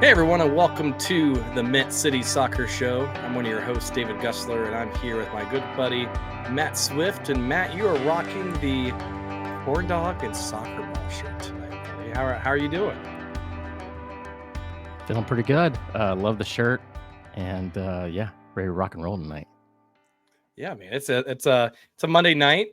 Hey everyone, and welcome to the Mint City Soccer Show. I'm one of your hosts, David Gusler, and I'm here with my good buddy, Matt Swift. And Matt, you are rocking the corn dog and soccer ball shirt tonight, buddy. How are you doing? Feeling pretty good. Love the shirt, and yeah, ready to rock and roll tonight. Yeah, man, it's a Monday night.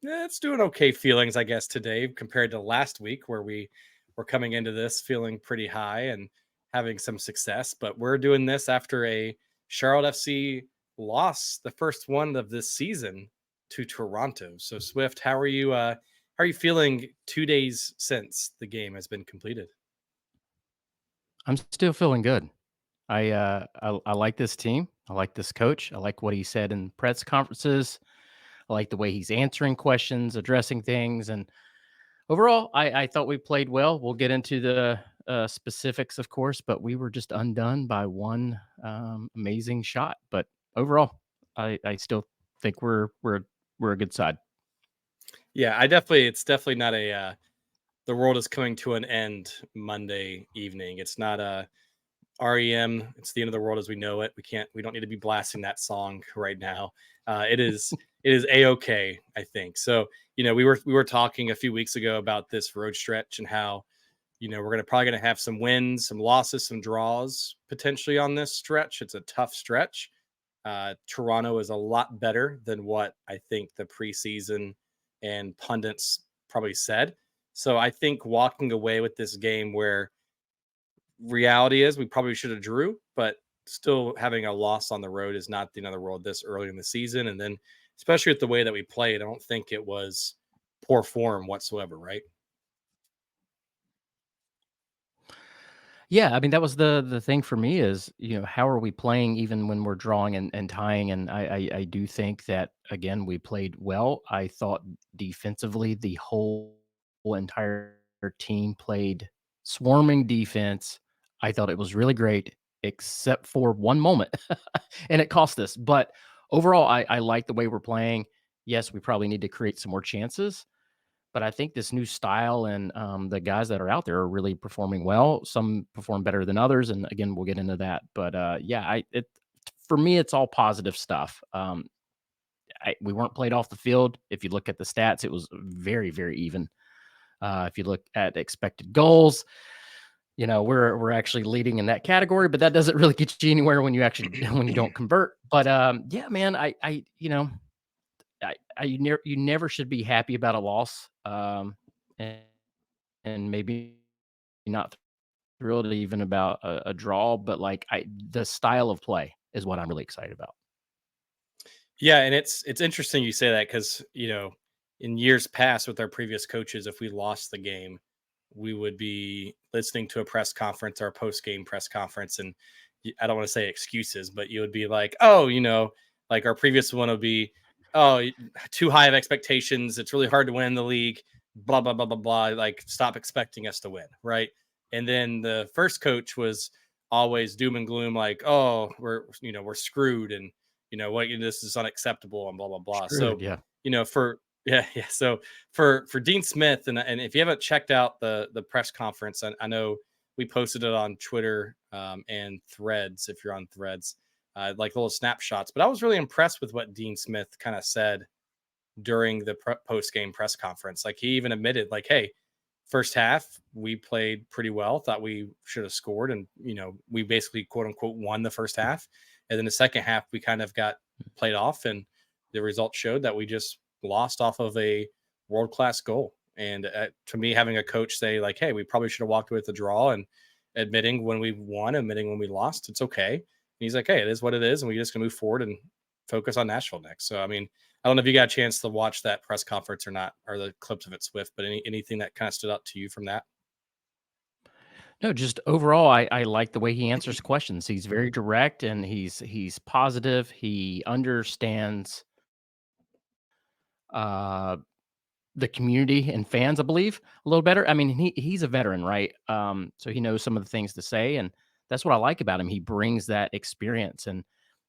It's doing okay feelings, I guess, today compared to last week where we were coming into this feeling pretty high and having some success. But we're doing this after a Charlotte FC loss, the first one of this season to Toronto. So Swift, how are you? How are you feeling 2 days since the game has been completed? I'm still feeling good. I like this team. I like this coach. I like what he said in press conferences. I like the way he's answering questions, addressing things, and overall, I thought we played well. We'll get into the specifics, of course, but we were just undone by one amazing shot. But overall, I still think we're a good side. Yeah, it's definitely not a the world is coming to an end Monday evening. It's not a REM. It's the end of the world as we know it. We don't need to be blasting that song right now. It is a-okay, I think. So, we were talking a few weeks ago about this road stretch and how, we're probably gonna have some wins, some losses, some draws potentially on this stretch. It's a tough stretch. Toronto is a lot better than what I think the preseason and pundits probably said. So I think walking away with this game where reality is we probably should have drew, but still having a loss on the road is not the end of the world this early in the season. And then, especially with the way that we played, I don't think it was poor form whatsoever, right? Yeah, I mean, that was the thing for me is, how are we playing even when we're drawing and tying? And I do think that again we played well. I thought defensively the whole entire team played swarming defense. I thought it was really great, except for one moment, and it cost us. But overall, I like the way we're playing. Yes, we probably need to create some more chances, but I think this new style and the guys that are out there are really performing well. Some perform better than others, and again, we'll get into that. But yeah, for me, it's all positive stuff. We weren't played off the field. If you look at the stats, it was very, very even. If you look at expected goals, we're actually leading in that category, but that doesn't really get you anywhere when you actually when you don't convert. But yeah, man, you never should be happy about a loss. And maybe not thrilled even about a draw, but like the style of play is what I'm really excited about. Yeah, and it's interesting you say that because in years past with our previous coaches, if we lost the game, we would be listening to a press conference or a post game press conference, and I don't want to say excuses, but you would be like, oh, like our previous one would be, oh, too high of expectations. It's really hard to win the league. Blah blah blah blah blah. Like, stop expecting us to win, right? And then the first coach was always doom and gloom, like, oh, we're screwed, and what, this is unacceptable and blah blah blah. Screwed, So yeah. for yeah. So for Dean Smith, and if you haven't checked out the press conference, I know we posted it on Twitter and Threads. If you're on Threads, like little snapshots. But I was really impressed with what Dean Smith kind of said during the post game press conference. Like, he even admitted, like, hey, first half we played pretty well. Thought we should have scored, and we basically quote unquote won the first half. And then the second half we kind of got played off, and the results showed that we just lost off of a world class goal. And to me, having a coach say, like, hey, we probably should have walked away with a draw, and admitting when we won, admitting when we lost, it's okay. And he's like, hey, it is what it is, and we just gonna move forward and focus on Nashville next. So I mean, I don't know if you got a chance to watch that press conference or not, or the clips of it, Swift, but anything that kind of stood out to you from that? No, just overall, I like the way he answers questions. He's very direct and he's positive. He understands uh the community and fans, I believe, a little better. I mean, he's a veteran, right? So he knows some of the things to say, and that's what I like about him. He brings that experience, and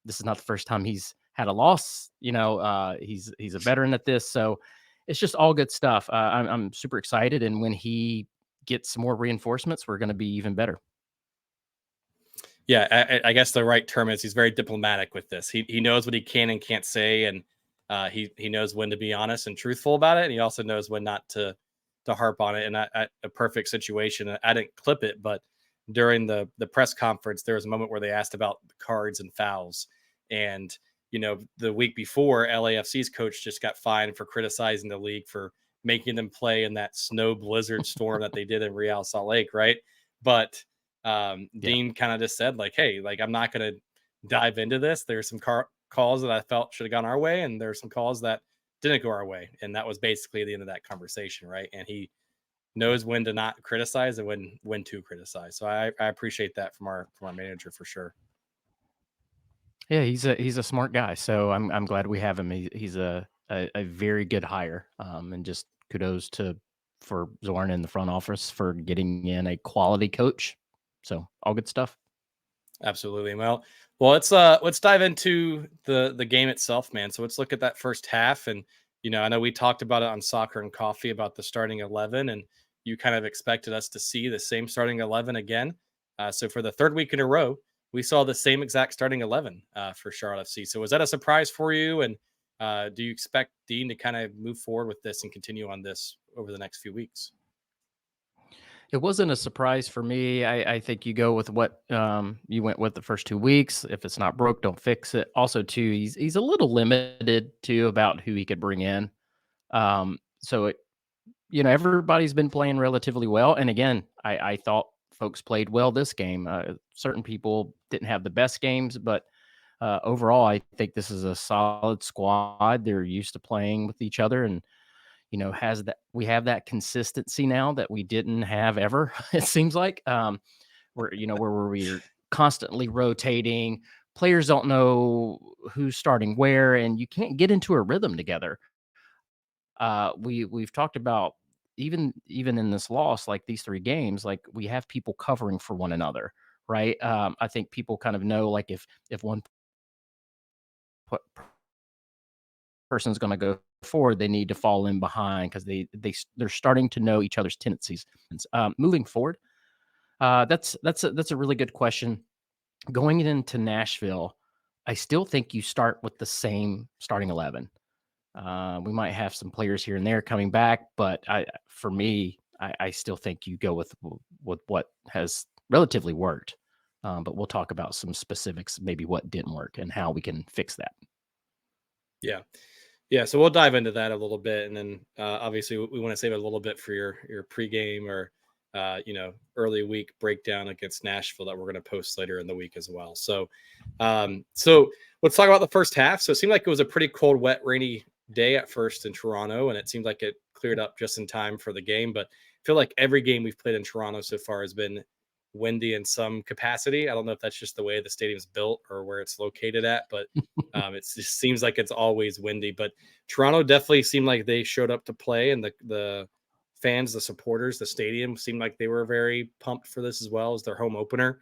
this is not the first time he's had a loss. He's a veteran at this, so it's just all good stuff. I'm super excited, and when he gets some more reinforcements, we're going to be even better. Yeah, I guess the right term is he's very diplomatic with this. He knows what he can and can't say, and he knows when to be honest and truthful about it, and he also knows when not to harp on it. And a perfect situation. I didn't clip it, but during the press conference, there was a moment where they asked about the cards and fouls, and the week before, LAFC's coach just got fined for criticizing the league for making them play in that snow blizzard storm that they did in Real Salt Lake, right? But Yeah. Dean kind of just said like, "Hey, like I'm not going to dive into this. There's some calls that I felt should have gone our way, and there's some calls that didn't go our way." And that was basically the end of that conversation, right? And he knows when to not criticize and when to criticize. So I appreciate that from our manager for sure. Yeah, he's a smart guy, so I'm glad we have him. He's a very good hire, and just kudos to for Zorn in the front office for getting in a quality coach. So all good stuff. Absolutely. Well, let's dive into the game itself, man. So let's look at that first half, and I know we talked about it on Soccer and Coffee about the starting 11, and you kind of expected us to see the same starting 11 again. So for the third week in a row, we saw the same exact starting 11 for Charlotte FC. So was that a surprise for you? And do you expect Dean to kind of move forward with this and continue on this over the next few weeks? It wasn't a surprise for me. I think you go with what you went with the first 2 weeks. If it's not broke, don't fix it. Also, too, he's a little limited too about who he could bring in. So everybody's been playing relatively well. And again, I thought folks played well this game. Certain people didn't have the best games, but overall, I think this is a solid squad. They're used to playing with each other, and has that we have that consistency now that we didn't have ever. It seems like where we're constantly rotating. Players don't know who's starting where, and you can't get into a rhythm together. We've talked about even in this loss, like these 3 games, like we have people covering for one another, right? I think people kind of know, like if one person's going to go forward, they need to fall in behind because they're starting to know each other's tendencies. Moving forward, that's a really good question. Going into Nashville, I still think you start with the same starting 11. We might have some players here and there coming back, but for me, I still think you go with what has relatively worked. But we'll talk about some specifics, maybe what didn't work and how we can fix that. Yeah. Yeah, so we'll dive into that a little bit, and then obviously we want to save a little bit for your pregame or early week breakdown against Nashville that we're going to post later in the week as well. So let's talk about the first half. So it seemed like it was a pretty cold, wet, rainy day at first in Toronto, and it seemed like it cleared up just in time for the game. But I feel like every game we've played in Toronto so far has been windy in some capacity. I don't know if that's just the way the stadium's built or where it's located at, but it just seems like it's always windy. But Toronto definitely seemed like they showed up to play, and the fans, the supporters, the stadium seemed like they were very pumped for this as well as their home opener.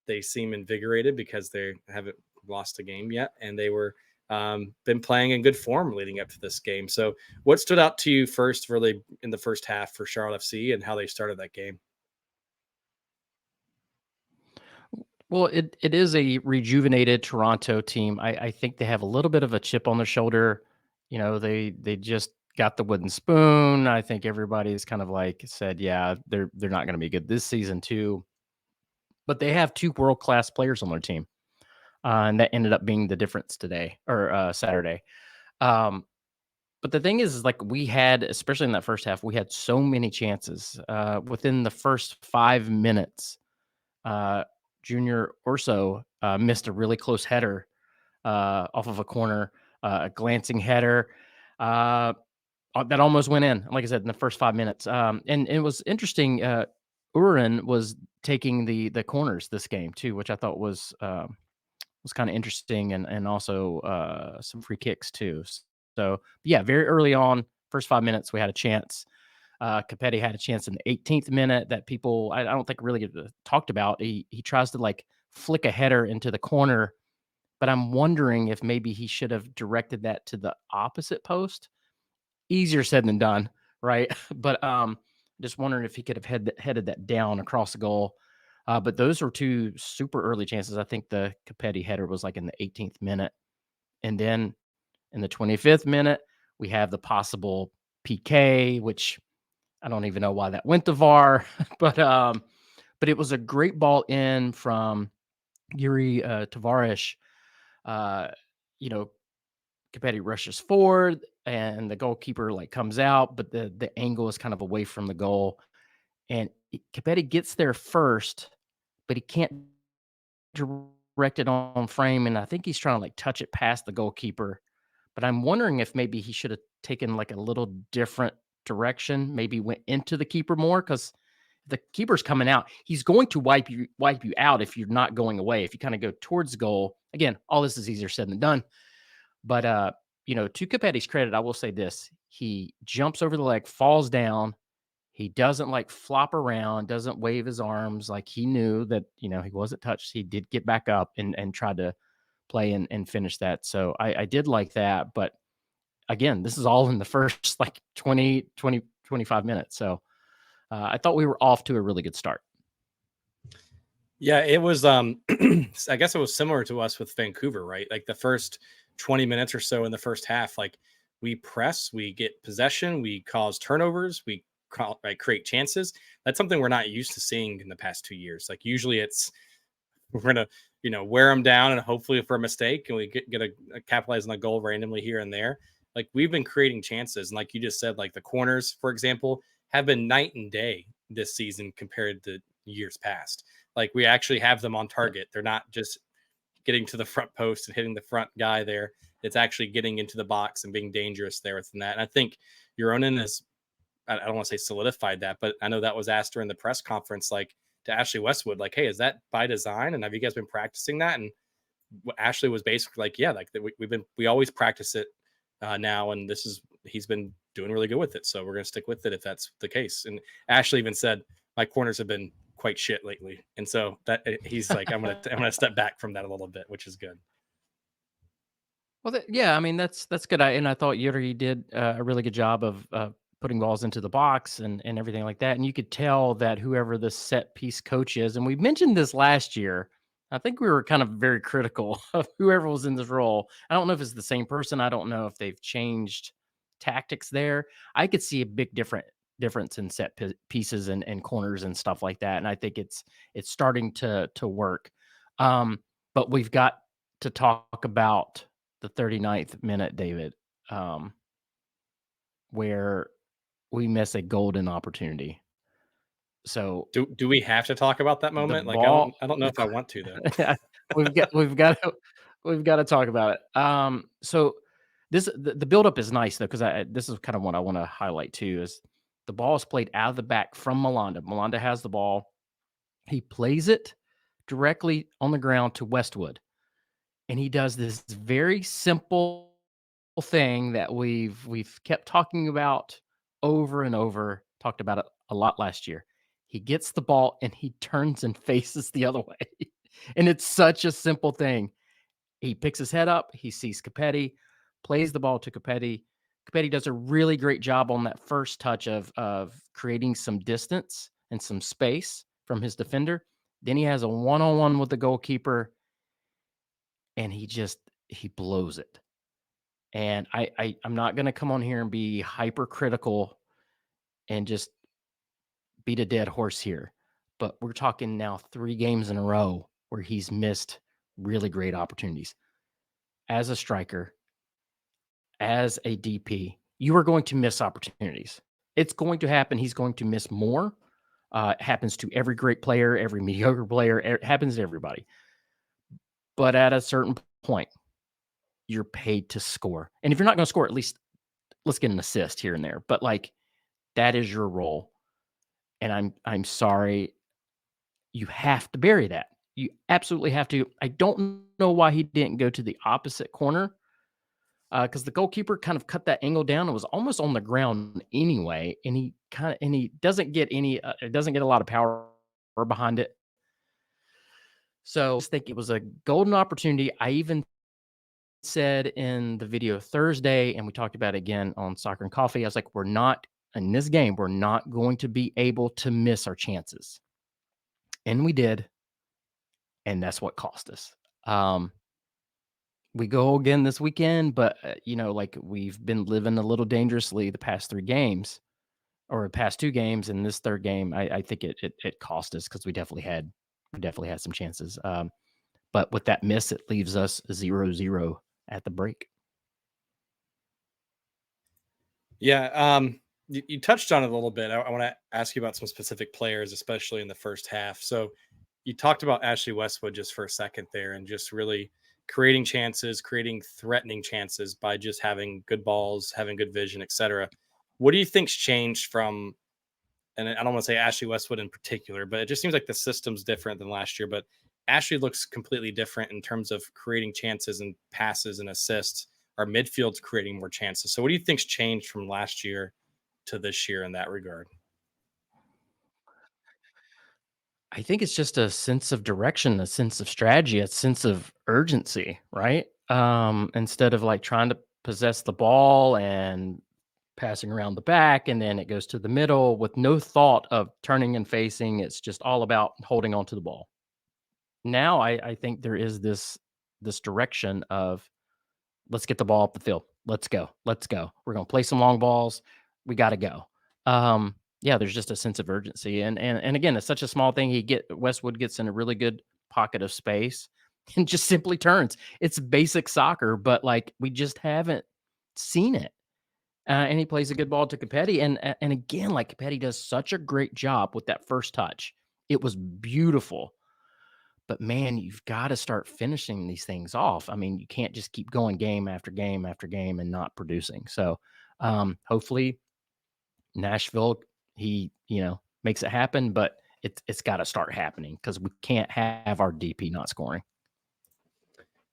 They seem invigorated because they haven't lost a game yet, and they were been playing in good form leading up to this game. So, what stood out to you first, really, in the first half for Charlotte FC and how they started that game? Well, it is a rejuvenated Toronto team. I think they have a little bit of a chip on their shoulder. They just got the wooden spoon. I think everybody's kind of like said, yeah, they're not going to be good this season too. But they have 2 world-class players on their team, and that ended up being the difference today or Saturday. Um, but the thing is like we had, especially in that first half, we had so many chances. Within the first 5 minutes, uh, Junior Orso missed a really close header off of a corner, a glancing header that almost went in. Like I said, in the first 5 minutes, and it was interesting. Urin was taking the corners this game too, which I thought was kind of interesting, and also some free kicks too. So yeah, very early on, first 5 minutes, we had a chance. Capetti had a chance in the 18th minute that people I don't think really talked about. He tries to like flick a header into the corner, but I'm wondering if maybe he should have directed that to the opposite post. Easier said than done, right? But just wondering if he could have headed that down across the goal. But those were two super early chances. I think the Capetti header was like in the 18th minute. And then in the 25th minute, we have the possible PK, which I don't even know why that went to VAR, but it was a great ball in from Yuri Tavares. Uh, you know, Capetti rushes forward and the goalkeeper like comes out, but the angle is kind of away from the goal. And Capetti gets there first, but he can't direct it on frame. And I think he's trying to like touch it past the goalkeeper. But I'm wondering if maybe he should have taken like a little different direction, maybe went into the keeper more because the keeper's coming out. He's going to wipe you out if you're not going away. If you kind of go towards goal, again, all this is easier said than done. But to Capetti's credit, I will say this: he jumps over the leg, falls down. He doesn't like flop around, doesn't wave his arms. Like he knew that he wasn't touched. He did get back up and tried to play and finish that. So I did like that. But again, this is all in the first like 25 minutes. So I thought we were off to a really good start. Yeah, it was I guess it was similar to us with Vancouver, right? Like the first 20 minutes or so in the first half, like we press, we get possession, we cause turnovers, create chances. That's something we're not used to seeing in the past 2 years. Like usually it's we're gonna wear them down and hopefully for a mistake and we get a capitalize on a goal randomly here and there. Like we've been creating chances, and like you just said, like the corners, for example, have been night and day this season compared to years past. Like we actually have them on target. They're not just getting to the front post and hitting the front guy there. It's actually getting into the box and being dangerous there within that. And I think Euronen is, I don't want to say solidified that, but I know that was asked during the press conference, like to Ashley Westwood, like, hey, is that by design? And have you guys been practicing that? And Ashley was basically like, yeah, like we always practice it now. And he's been doing really good with it. So we're going to stick with it if that's the case. And Ashley even said, my corners have been quite shit lately. And so that he's like, I'm going to step back from that a little bit, which is good. Well, yeah, I mean that's good. I thought Yuri did a really good job of putting balls into the box and everything like that. And you could tell that whoever the set piece coach is, and we mentioned this last year. I think we were kind of very critical of whoever was in this role. I don't know if it's the same person. I don't know if they've changed tactics there. I could see a big difference in set pieces and corners and stuff like that. And I think it's starting to work. But we've got to talk about the 39th minute, David, where we miss a golden opportunity. So Do we have to talk about that the moment? Like ball, I don't know if I want to though. we've got to talk about it. So the buildup is nice though, because this is kind of what I want to highlight too is the ball is played out of the back from Malanda. Malanda has the ball. He plays it directly on the ground to Westwood. And he does this very simple thing that we've kept talking about over and over, talked about it a lot last year. He gets the ball and he turns and faces the other way. And it's such a simple thing. He picks his head up, he sees Capetti, plays the ball to Capetti. Capetti does a really great job on that first touch of creating some distance and some space from his defender. Then he has a one-on-one with the goalkeeper and he blows it. And I'm not going to come on here and be hypercritical and just beat a dead horse here, but we're talking now 3 games in a row where he's missed really great opportunities. As a striker, as a DP, you are going to miss opportunities. It's going to happen. He's going to miss more. It happens to every great player, every mediocre player. It happens to everybody. But at a certain point, you're paid to score. And if you're not going to score, at least let's get an assist here and there. But like that is your role. And I'm sorry. You have to bury that. You absolutely have to. I don't know why he didn't go to the opposite corner because the goalkeeper kind of cut that angle down. It was almost on the ground anyway, and he doesn't get it doesn't get a lot of power behind it. So I just think it was a golden opportunity. I even said in the video Thursday, and we talked about it again on Soccer and Coffee. I was like, we're not in this game. We're not going to be able to miss our chances. and we did, and that's what cost us. Um, we go again this weekend, but, like, we've been living a little dangerously the past 3 games, or the past 2 games, and this 3rd game, I think it cost us because we definitely had some chances, but with that miss, it leaves us 0-0 at the break. Yeah, you touched on it a little bit. I want to ask you about some specific players, especially in the first half. So you talked about Ashley Westwood just for a second there, and just really creating chances, creating threatening chances by just having good balls, having good vision, etc. What do you think's changed from? And I don't want to say Ashley Westwood in particular, but it just seems like the system's different than last year. But Ashley looks completely different in terms of creating chances and passes and assists. Our midfield's creating more chances. So, what do you think's changed from last year to this year in that regard? I think it's just a sense of direction, a sense of strategy, a sense of urgency, right? Instead of like trying to possess the ball and passing around the back and then it goes to the middle with no thought of turning and facing. It's just all about holding on to the ball. Now I think there is this direction of let's get the ball up the field. Let's go. Let's go. We're gonna play some long balls. We gotta go. Yeah, there's just a sense of urgency. And again, it's such a small thing. Westwood gets in a really good pocket of space and just simply turns. It's basic soccer, but like we just haven't seen it. And he plays a good ball to Capetti. And again, like Capetti does such a great job with that first touch. It was beautiful. But man, you've got to start finishing these things off. I mean, you can't just keep going game after game after game and not producing. So hopefully Nashville, he, makes it happen, but it's got to start happening because we can't have our DP not scoring.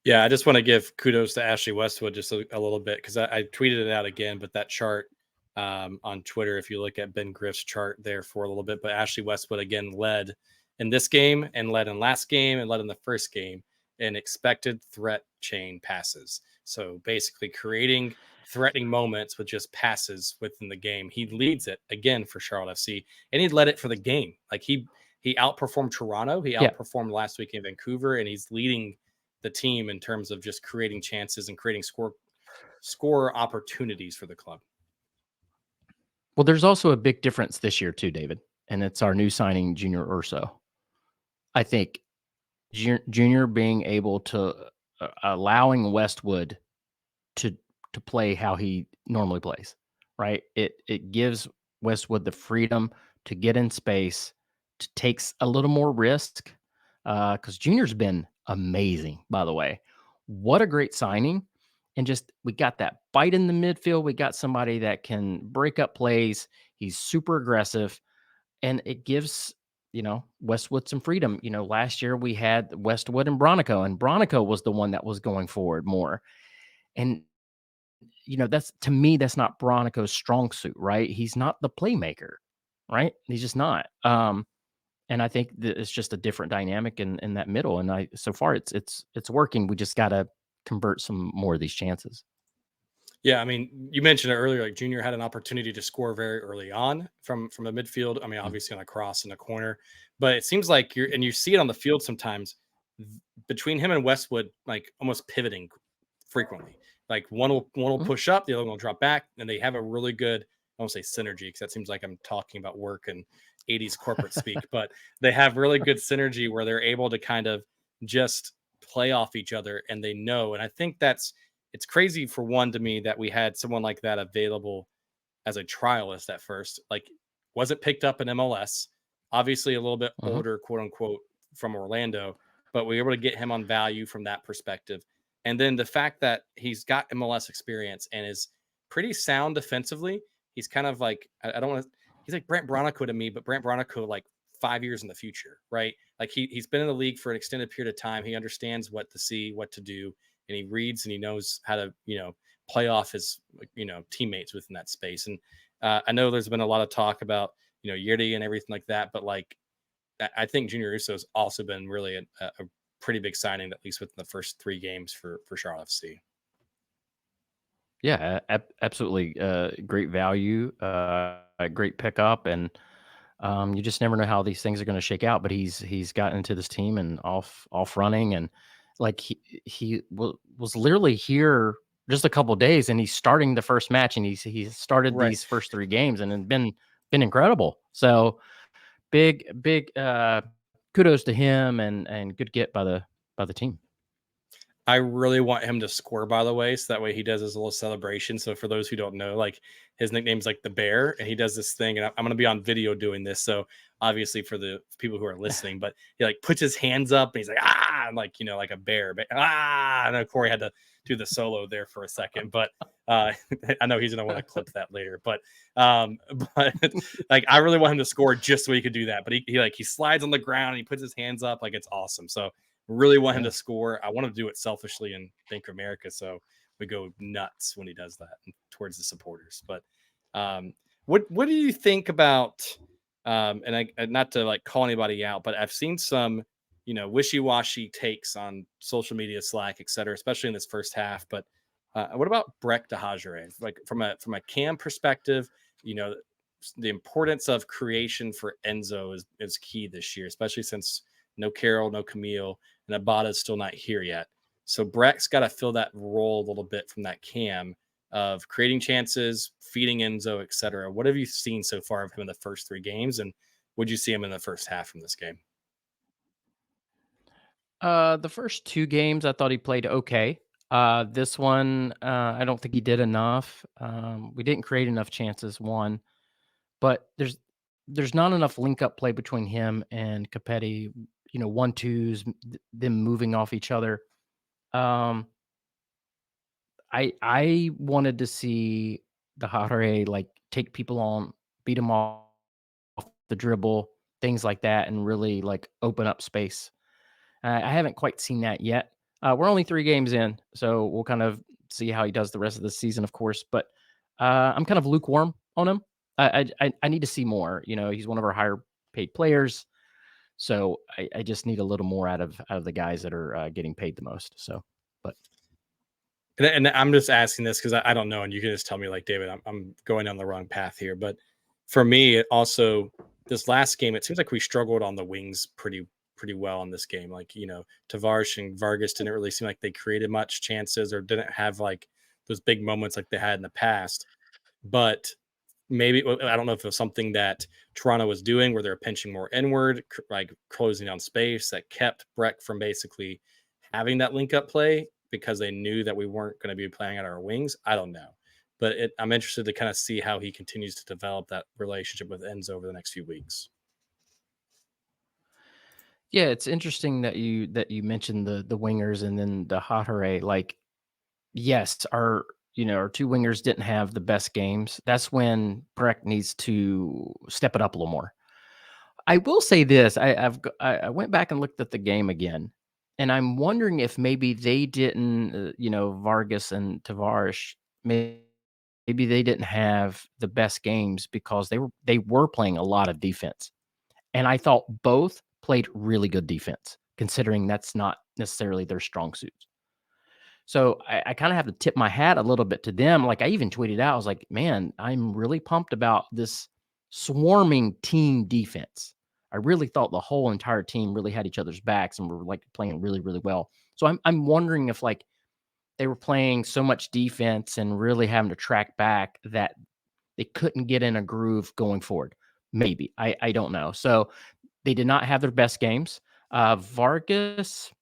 Yeah, I just want to give kudos to Ashley Westwood just a little bit because I tweeted it out again, but that chart on Twitter, if you look at Ben Griff's chart there for a little bit, but Ashley Westwood again led in this game and led in last game and led in the first game in expected threat chain passes. So basically creating threatening moments with just passes within the game. He leads it again for Charlotte FC, and he led it for the game. Like he outperformed Toronto, he Yeah. outperformed last week in Vancouver, and he's leading the team in terms of just creating chances and creating score opportunities for the club. Well, there's also a big difference this year too, David, and it's our new signing, Junior Urso. I think Junior being able to allowing Westwood to play how he normally plays, right? It gives Westwood the freedom to get in space, to takes a little more risk. Because Junior's been amazing, by the way. What a great signing. And just we got that bite in the midfield. We got somebody that can break up plays. He's super aggressive. And it gives, Westwood some freedom. Last year we had Westwood and Bronico was the one that was going forward more. And that's to me, that's not Bronico's strong suit, right? He's not the playmaker, right? He's just not. And I think that it's just a different dynamic in that middle. And so far it's working. We just gotta convert some more of these chances. Yeah, I mean, you mentioned it earlier. Like Junior had an opportunity to score very early on from a midfield. I mean, Mm. obviously on a cross in a corner, but it seems like you see it on the field sometimes between him and Westwood, like almost pivoting frequently. Like one will Mhm. push up, the other one will drop back, and they have a really good, I won't say synergy because that seems like I'm talking about work and 80s corporate speak, but they have really good synergy where they're able to kind of just play off each other and they know. And I think it's crazy for one to me that we had someone like that available as a trialist at first. Like, wasn't picked up in MLS, obviously a little bit Mhm. older, quote unquote, from Orlando, but we were able to get him on value from that perspective. And then the fact that he's got MLS experience and is pretty sound defensively. He's kind of like, I don't want to, he's like Brent Bronico to me, but Brent Bronico like 5 years in the future, right? Like he's been in the league for an extended period of time. He understands what to see, what to do, and he reads and he knows how to, play off his, teammates within that space. And I know there's been a lot of talk about, Yuri and everything like that, but like I think Junior Uso has also been really a pretty big signing, at least within the first 3 games for Charlotte FC. Yeah, absolutely. Great value, a great pickup, and You just never know how these things are going to shake out. But he's gotten into this team and off running, and like was literally here just a couple days, and he's starting the first match, and he's started Right. these first 3 games, and then been incredible. So big kudos to him, and good get by the team. I really want him to score, by the way, so that way he does his little celebration. So for those who don't know, like his nickname's like the Bear, and he does this thing, and I'm going to be on video doing this. So obviously for the people who are listening, but he like puts his hands up and he's like and like like a bear, but I know Corey had to do the solo there for a second, but I know he's going to want to clip that later. Um, but like I really want him to score just so he could do that. But he slides on the ground and he puts his hands up like it's awesome. So really want him Yeah. to score. I want him to do it selfishly in Bank of America, so we go nuts when he does that towards the supporters. But what do you think about? And not to like call anybody out, but I've seen some wishy-washy takes on social media, Slack, etc., especially in this first half. But what about Breck de Hajere? Like from a cam perspective, you know, the importance of creation for Enzo is key this year, especially since no Carroll, no Camille, and Abada's still not here yet. So Breck's got to fill that role a little bit from that cam of creating chances, feeding Enzo, etc. What have you seen so far of him in the first 3 games, and would you see him in the first half from this game? The first 2 games, I thought he played okay. This one, I don't think he did enough. We didn't create enough chances, one, but there's not enough link up play between him and Capetti, 1-2s, them moving off each other. Um, I wanted to see the Hare, like, take people on, beat them off the dribble, things like that, and really, like, open up space. I haven't quite seen that yet. We're only 3 games in, so we'll kind of see how he does the rest of the season, of course, but, I'm kind of lukewarm on him. I need to see more. He's one of our higher paid players, so I just need a little more out of the guys that are, getting paid the most, so but And I'm just asking this because I don't know, and you can just tell me, like, David, I'm going down the wrong path here. But for me, it also this last game, it seems like we struggled on the wings pretty well in this game. Like, Tavares and Vargas didn't really seem like they created much chances or didn't have like those big moments like they had in the past. But maybe I don't know if it was something that Toronto was doing where they're pinching more inward, like closing down space that kept Breck from basically having that link up play because they knew that we weren't going to be playing at our wings. I don't know, but I'm interested to kind of see how he continues to develop that relationship with Enzo over the next few weeks. yeah, it's interesting that you mentioned the wingers and then the Hare, like, yes, our 2 wingers didn't have the best games. That's when Breck needs to step it up a little more. I will say this, I went back and looked at the game again, and I'm wondering if maybe they didn't, Vargas and Tavares, maybe they didn't have the best games because they were playing a lot of defense, and I thought both played really good defense, considering that's not necessarily their strong suits. So I kind of have to tip my hat a little bit to them. Like I even tweeted out, I was like, man, I'm really pumped about this swarming team defense. I really thought the whole entire team really had each other's backs and were like playing really, really well. So I'm wondering if like they were playing so much defense and really having to track back that they couldn't get in a groove going forward. Maybe. I don't know. So they did not have their best games. Vargas,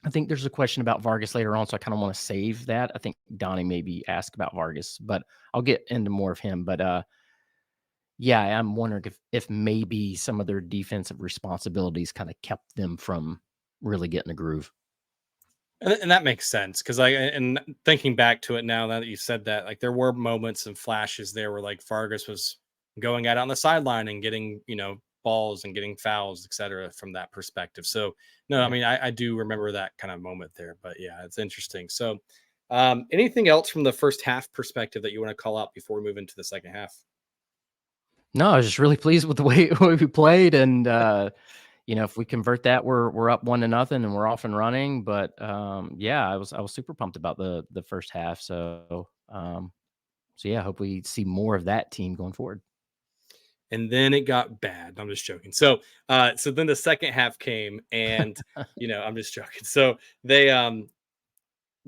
I think there's a question about Vargas later on, so I kind of want to save that. I think Donnie maybe asked about Vargas, but I'll get into more of him. But yeah, I'm wondering if maybe some of their defensive responsibilities kind of kept them from really getting a groove. And that makes sense because and thinking back to it now that you said that, like there were moments and flashes there where like Vargas was going at it on the sideline and getting balls and getting fouls, etc. From that perspective. So no, I Yeah. mean I do remember that kind of moment there. But yeah, it's interesting. So anything else from the first half perspective that you want to call out before we move into the second half? No, I was just really pleased with the way, way we played, and if we convert that, we're up 1-0 and we're off and running. But yeah, I was super pumped about the first half. So yeah, I hope we see more of that team going forward. and then it got bad. I'm just joking. So then the second half came, and I'm just joking. So they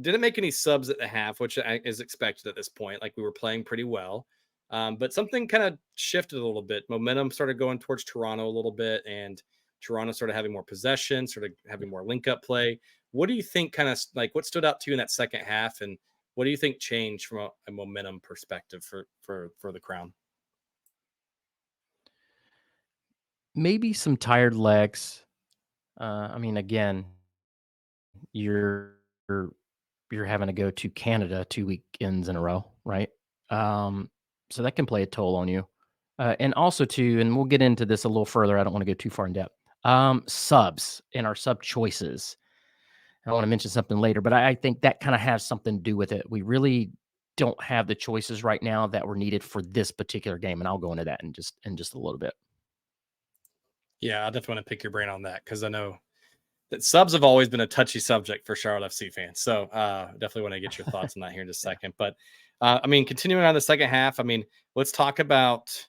didn't make any subs at the half, which is expected at this point. Like we were playing pretty well, but something kind of shifted a little bit. Momentum started going towards Toronto a little bit, and Toronto started having more possession, started having more link up play. What do you think? Kind of like what stood out to you in that second half, and what do you think changed from a momentum perspective for the Crown? Maybe some tired legs. I mean, again, you're you're you're having to go to Canada 2 weekends in a row, right? Um, so that can play a toll on you. And also too, and we'll get into this a little further. I don't want to go too far in depth. Subs and our sub choices. I want to mention something later, but I think that kind of has something to do with it. We really don't have the choices right now that were needed for this particular game, and I'll go into that in just a little bit. Yeah, I definitely want to pick your brain on that because I know that subs have always been a touchy subject for Charlotte FC fans. So definitely want to get your thoughts on that here in just a Yeah. second. But I mean, continuing on the second half, I mean, let's talk about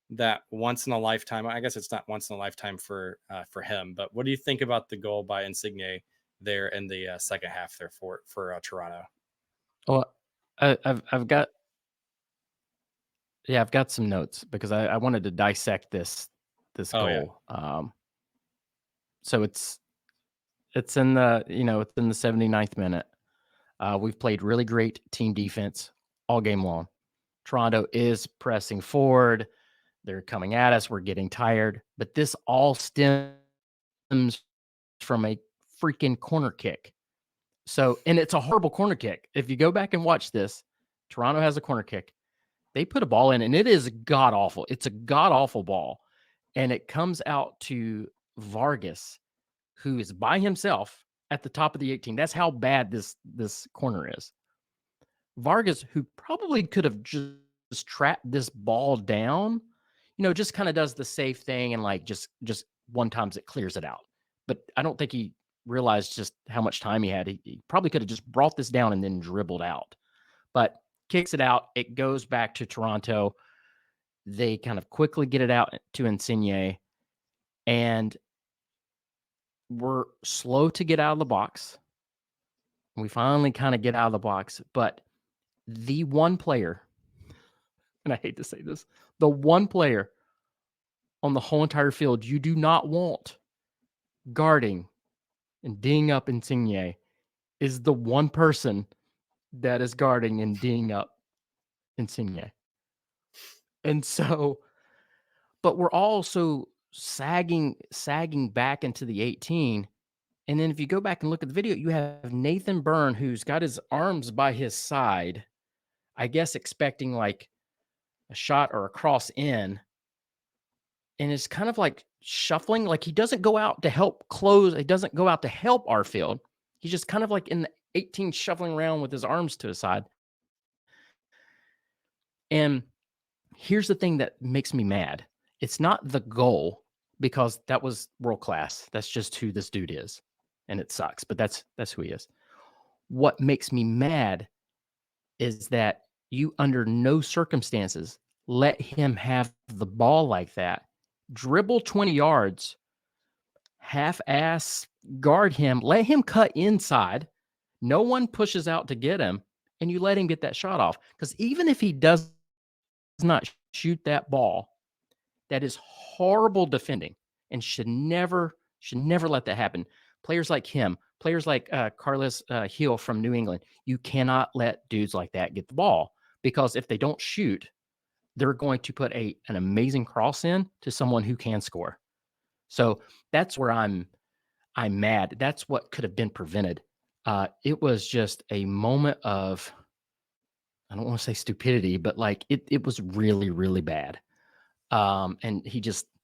that once in a lifetime. I guess it's not once in a lifetime for him, but what do you think about the goal by Insigne there in the second half there for Toronto? Well, I've got yeah, I've got some notes because I wanted to dissect this Oh yeah, goal. So it's in the it's in the 79th minute. We've played really great team defense all game long. Toronto is pressing forward. They're coming at us. We're getting tired, but this all stems from a freaking corner kick. So, and it's a horrible corner kick. If you go back and watch this, Toronto has a corner kick. They put a ball in, and it is god awful. It's a god awful ball, and it comes out to Vargas, who is by himself at the top of the 18. That's how bad this corner is. Vargas, who probably could have just trapped this ball down, just kind of does the safe thing and like just one times it clears it out. But I don't think he realized just how much time he had. He probably could have just brought this down and then dribbled out. But kicks it out. It goes back to Toronto. They kind of quickly get it out to Insigne, and we're slow to get out of the box. We finally kind of get out of the box, but the one player, and I hate to say this, the one player on the whole entire field you do not want guarding and D'ing up Insigne is the one person that is guarding and D'ing up Insigne. And so, but we're also sagging back into the 18. And then if you go back and look at the video, you have Nathan Byrne, who's got his arms by his side, I guess expecting like a shot or a cross in, and is kind of like shuffling. Like he doesn't go out to help close. He doesn't go out to help our field. He's just kind of like in the 18 shuffling around with his arms to his side. And here's the thing that makes me mad. It's not the goal because that was world class. That's just who this dude is. And it sucks, but that's who he is. What makes me mad is that you under no circumstances let him have the ball like that, dribble 20 yards, half ass guard him, let him cut inside. No one pushes out to get him, and you let him get that shot off. Because even if he does not shoot that ball, that is horrible defending and should never let that happen. Players like him, players like Carlos Hill from New England, you cannot let dudes like that get the ball because if they don't shoot, they're going to put an amazing cross in to someone who can score. So that's where I'm mad. That's what could have been prevented. It was just a moment of I don't want to say stupidity, but like it was really really bad. And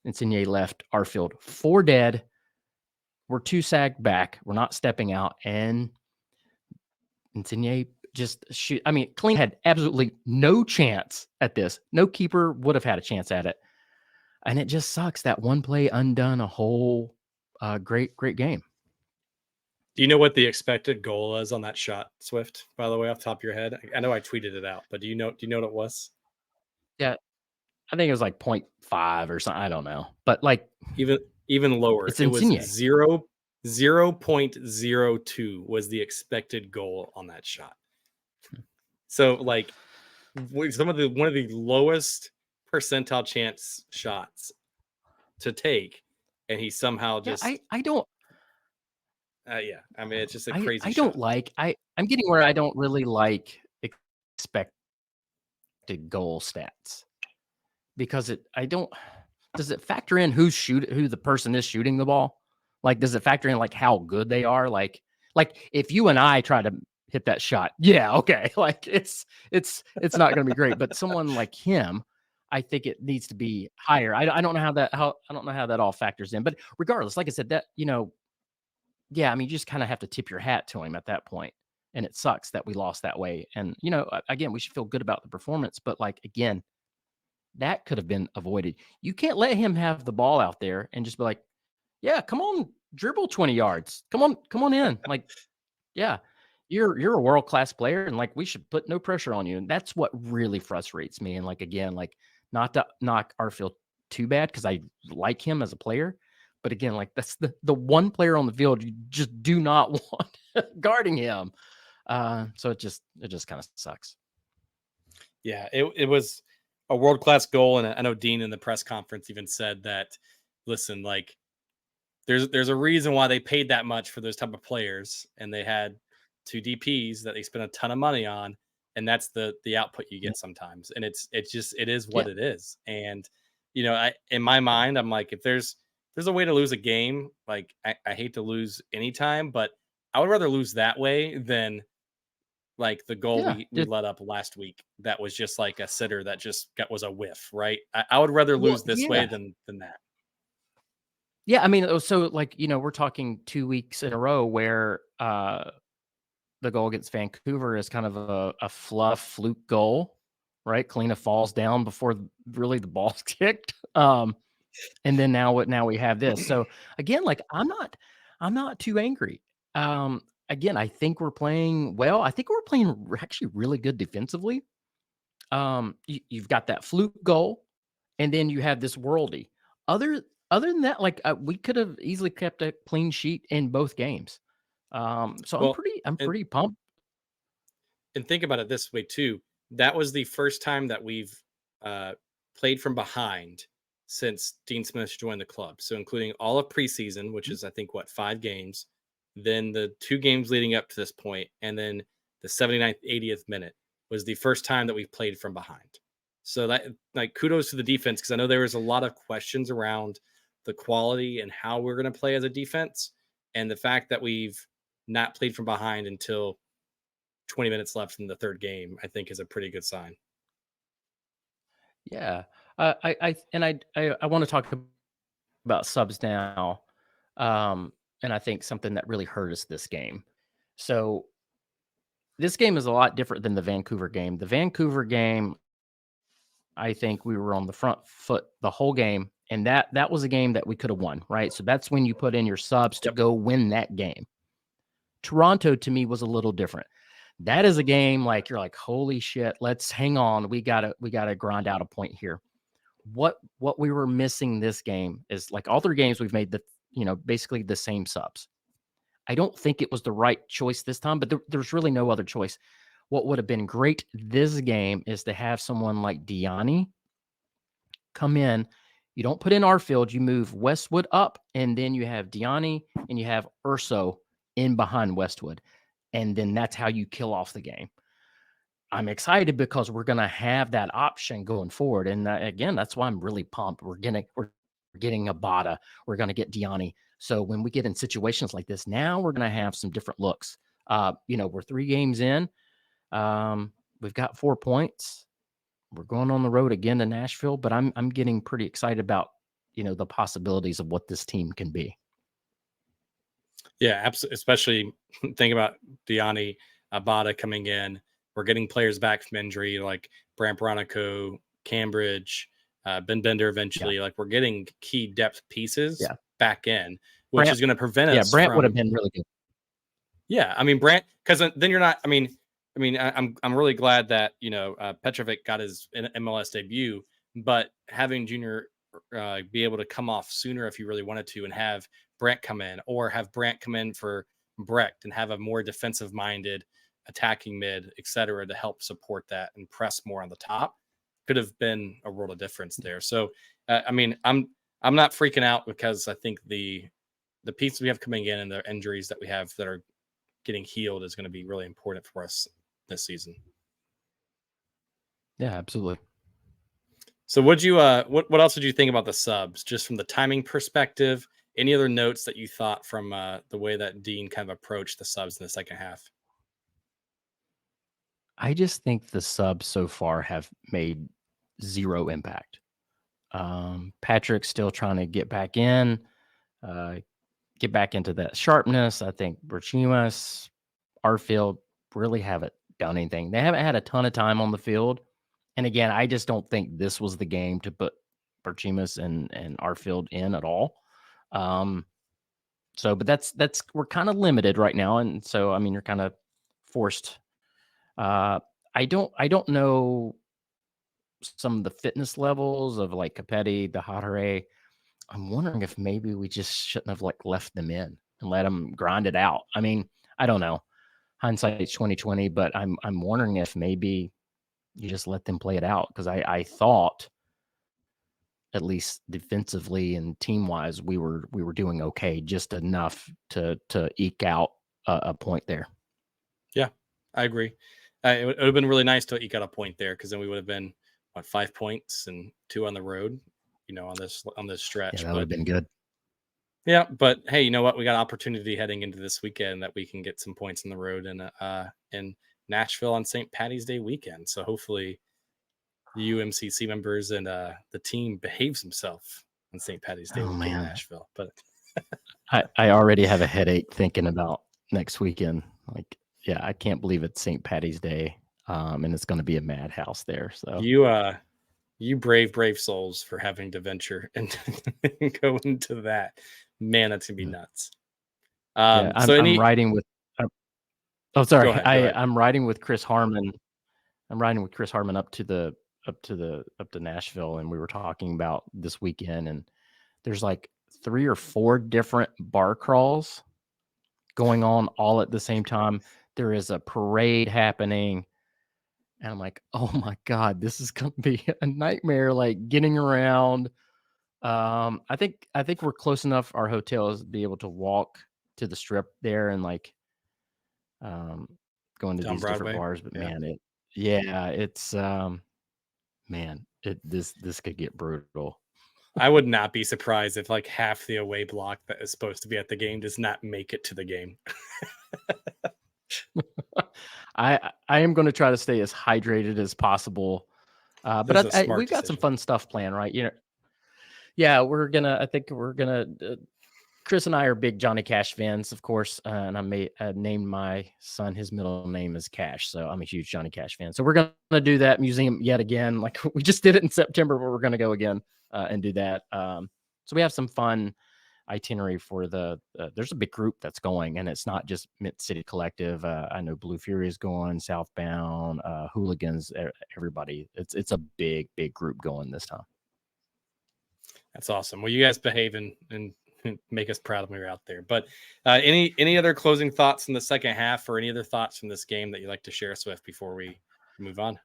Insigne left our field for dead. We're too sagged back. We're not stepping out. And Insigne just shoot. I mean, Clean had absolutely no chance at this. No keeper would have had a chance at it. And it just sucks that one play undone a whole great game. do you know what the expected goal is on that shot, Swift? By the way, off the top of your head, I know I tweeted it out, but do you know what it was? Yeah. I think it was like 0.5 or something. I don't know, but like Even lower. it's It was Insigne. 0.02 was the expected goal on that shot. So like one of the lowest percentile chance shots to take, and he somehow Yeah, just I don't yeah. I mean, it's just a I crazy don't shot. like I'm getting where I don't really like expected goal stats because it I don't does it factor in who the person is shooting the ball? Like, does it factor in like how good they are? Like if you and I try to hit that shot, yeah, okay, like it's not going to be great. But someone like him, I think it needs to be higher. I don't know how I don't know how that all factors in. But regardless, like I said, that yeah, I mean, you just kind of have to tip your hat to him at that point. And it sucks that we lost that way. And again, we should feel good about the performance. But like again, that could have been avoided. You can't let him have the ball out there and just be like, "Yeah, come on, dribble 20 yards. Come on in." Like, yeah, you're a world class player, and like we should put no pressure on you. And that's what really frustrates me. And like again, like not to knock Arfield too bad because I like him as a player, but again, like that's the one player on the field you just do not want guarding him. So it just kind of sucks. Yeah, it was a world class goal, and I know Dean in the press conference even said that. Listen, like there's a reason why they paid that much for those type of players, and they had two DPs that they spent a ton of money on, and that's the output you Yeah, get sometimes, and it's just it is yeah, what it is. And I in my mind, I'm like, if there's a way to lose a game, like I hate to lose anytime, but I would rather lose that way than like the goal yeah. we let up last week. That was just like a sitter that just was a whiff, right? I would rather Well, lose this way yeah. than that. Yeah, I mean, so like, we're talking 2 weeks in a row where the goal against Vancouver is kind of a fluff fluke goal, right? Kalina falls down before really the ball's kicked. And then now we have this. So again, like I'm not too angry. Again, I think we're playing well. I think we're playing actually really good defensively. You've got that fluke goal, and then you have this worldy. Other other than that, like we could have easily kept a clean sheet in both games. So Well, I'm and pretty pumped. think about it this way too. That was the first time that we've uh, played from behind since Dean Smith joined the club. So including all of preseason, which is I think what 5 games, then the 2 games leading up to this point, and then the 79th, 80th minute was the first time that we've played from behind. So that like kudos to the defense because I know there was a lot of questions around the quality and how we're going to play as a defense, and the fact that we've not played from behind until 20 minutes left in the third game, I think is a pretty good sign. Yeah. I want to talk about subs now. And I think something that really hurt us this game. So this game is a lot different than the Vancouver game. The Vancouver game, I think we were on the front foot the whole game, and that was a game that we could have won, right? So that's when you put in your subs to Yep. go win that game. Toronto to me was a little different. That is a game like you're like, holy shit, let's hang on. We gotta grind out a point here. What we were missing this game is like all 3 games we've made basically the same subs. I don't think it was the right choice this time, but there's really no other choice. What would have been great this game is to have someone like Diani come in. You don't put in Arfield, you move Westwood up, and then you have Diani and you have Urso in behind Westwood. And then that's how you kill off the game. I'm excited because we're going to have that option going forward. And again, that's why I'm really pumped. We're getting Abada. We're going to get Diani. So when we get in situations like this, now we're going to have some different looks. We're 3 games in. We've got 4 points. We're going on the road again to Nashville, but I'm getting pretty excited about the possibilities of what this team can be. Yeah, absolutely. Especially think about Diani Abada coming in. We're getting players back from injury like Brant Bronico, Cambridge, Ben Bender Yeah, eventually. Like we're getting key depth pieces yeah. back in, which Brant, is going to prevent yeah, us Brant would have from. been really good. Yeah, I mean Brant, because then you're not. I'm really glad that Petrovic got his MLS debut, but having Junior be able to come off sooner if you really wanted to, and have Brent come in, or have Brent come in for Brecht and have a more defensive minded attacking mid, etc., to help support that and press more on the top, could have been a world of difference there. So, I mean, I'm not freaking out, because I think the pieces we have coming in and the injuries that we have that are getting healed is going to be really important for us this season. Yeah, absolutely. So what else did you think about the subs, just from the timing perspective? Any other notes that you thought from the way that Dean kind of approached the subs in the second half? I just think the subs so far have made zero impact. Patrick's still trying to get back in, uh, get back into that sharpness. I think Berchimas, Arfield really haven't done anything. They haven't had a ton of time on the field. And again, I just don't think this was the game to put Berchimas and Arfield in at all. But that's we're kind of limited right now, and so I mean, you're kind of forced. I don't know some of the fitness levels of like Capetti, the Hadare. I'm wondering if maybe we just shouldn't have like left them in and let them grind it out. I mean, I don't know. Hindsight's 2020, but I'm wondering if maybe you just let them play it out, because I thought at least defensively and team wise we were doing okay, just enough to eke out a point there. Yeah, I agree. It would have been really nice to eke out a point there, because then we would have been 5 points and 2 on the road, on this stretch. Yeah, that would have been good. Yeah, but hey, you know what? We got opportunity heading into this weekend that we can get some points on the road in Nashville on St. Patty's Day weekend. So hopefully the UMCC members and the team behaves himself on St. Patty's Day weekend in Nashville. But I already have a headache thinking about next weekend. Like, yeah, I can't believe it's St. Patty's Day, and it's going to be a madhouse there. So you brave souls for having to venture and go into that. Man, that's gonna be nuts. I'm riding with. Oh, sorry. Go ahead. I'm riding with Chris Harmon. I'm riding with Chris Harmon up to Nashville, and we were talking about this weekend, and there's like 3 or 4 different bar crawls going on all at the same time. There is a parade happening, and I'm like, oh my God, this is gonna be a nightmare, like getting around. I think we're close enough, our hotels, to be able to walk to the strip there and like going to Down these Broadway. different bars. But man, this could get brutal. I would not be surprised if like half the away block that is supposed to be at the game does not make it to the game. I am going to try to stay as hydrated as possible. But we've got some fun stuff planned, right? Yeah, I think we're gonna. Chris and I are big Johnny Cash fans, of course, and I named my son, his middle name is Cash, so I'm a huge Johnny Cash fan. So we're gonna do that museum yet again, like we just did it in September, but we're gonna go again and do that. So we have some fun itinerary for there's a big group that's going, and it's not just Mid City Collective. I know Blue Fury is going, Southbound, Hooligans, everybody. It's a big group going this time. That's awesome. Well, you guys behave and make us proud when we're out there. But any other closing thoughts in the second half, or any other thoughts from this game that you'd like to share, Swift, before we move on?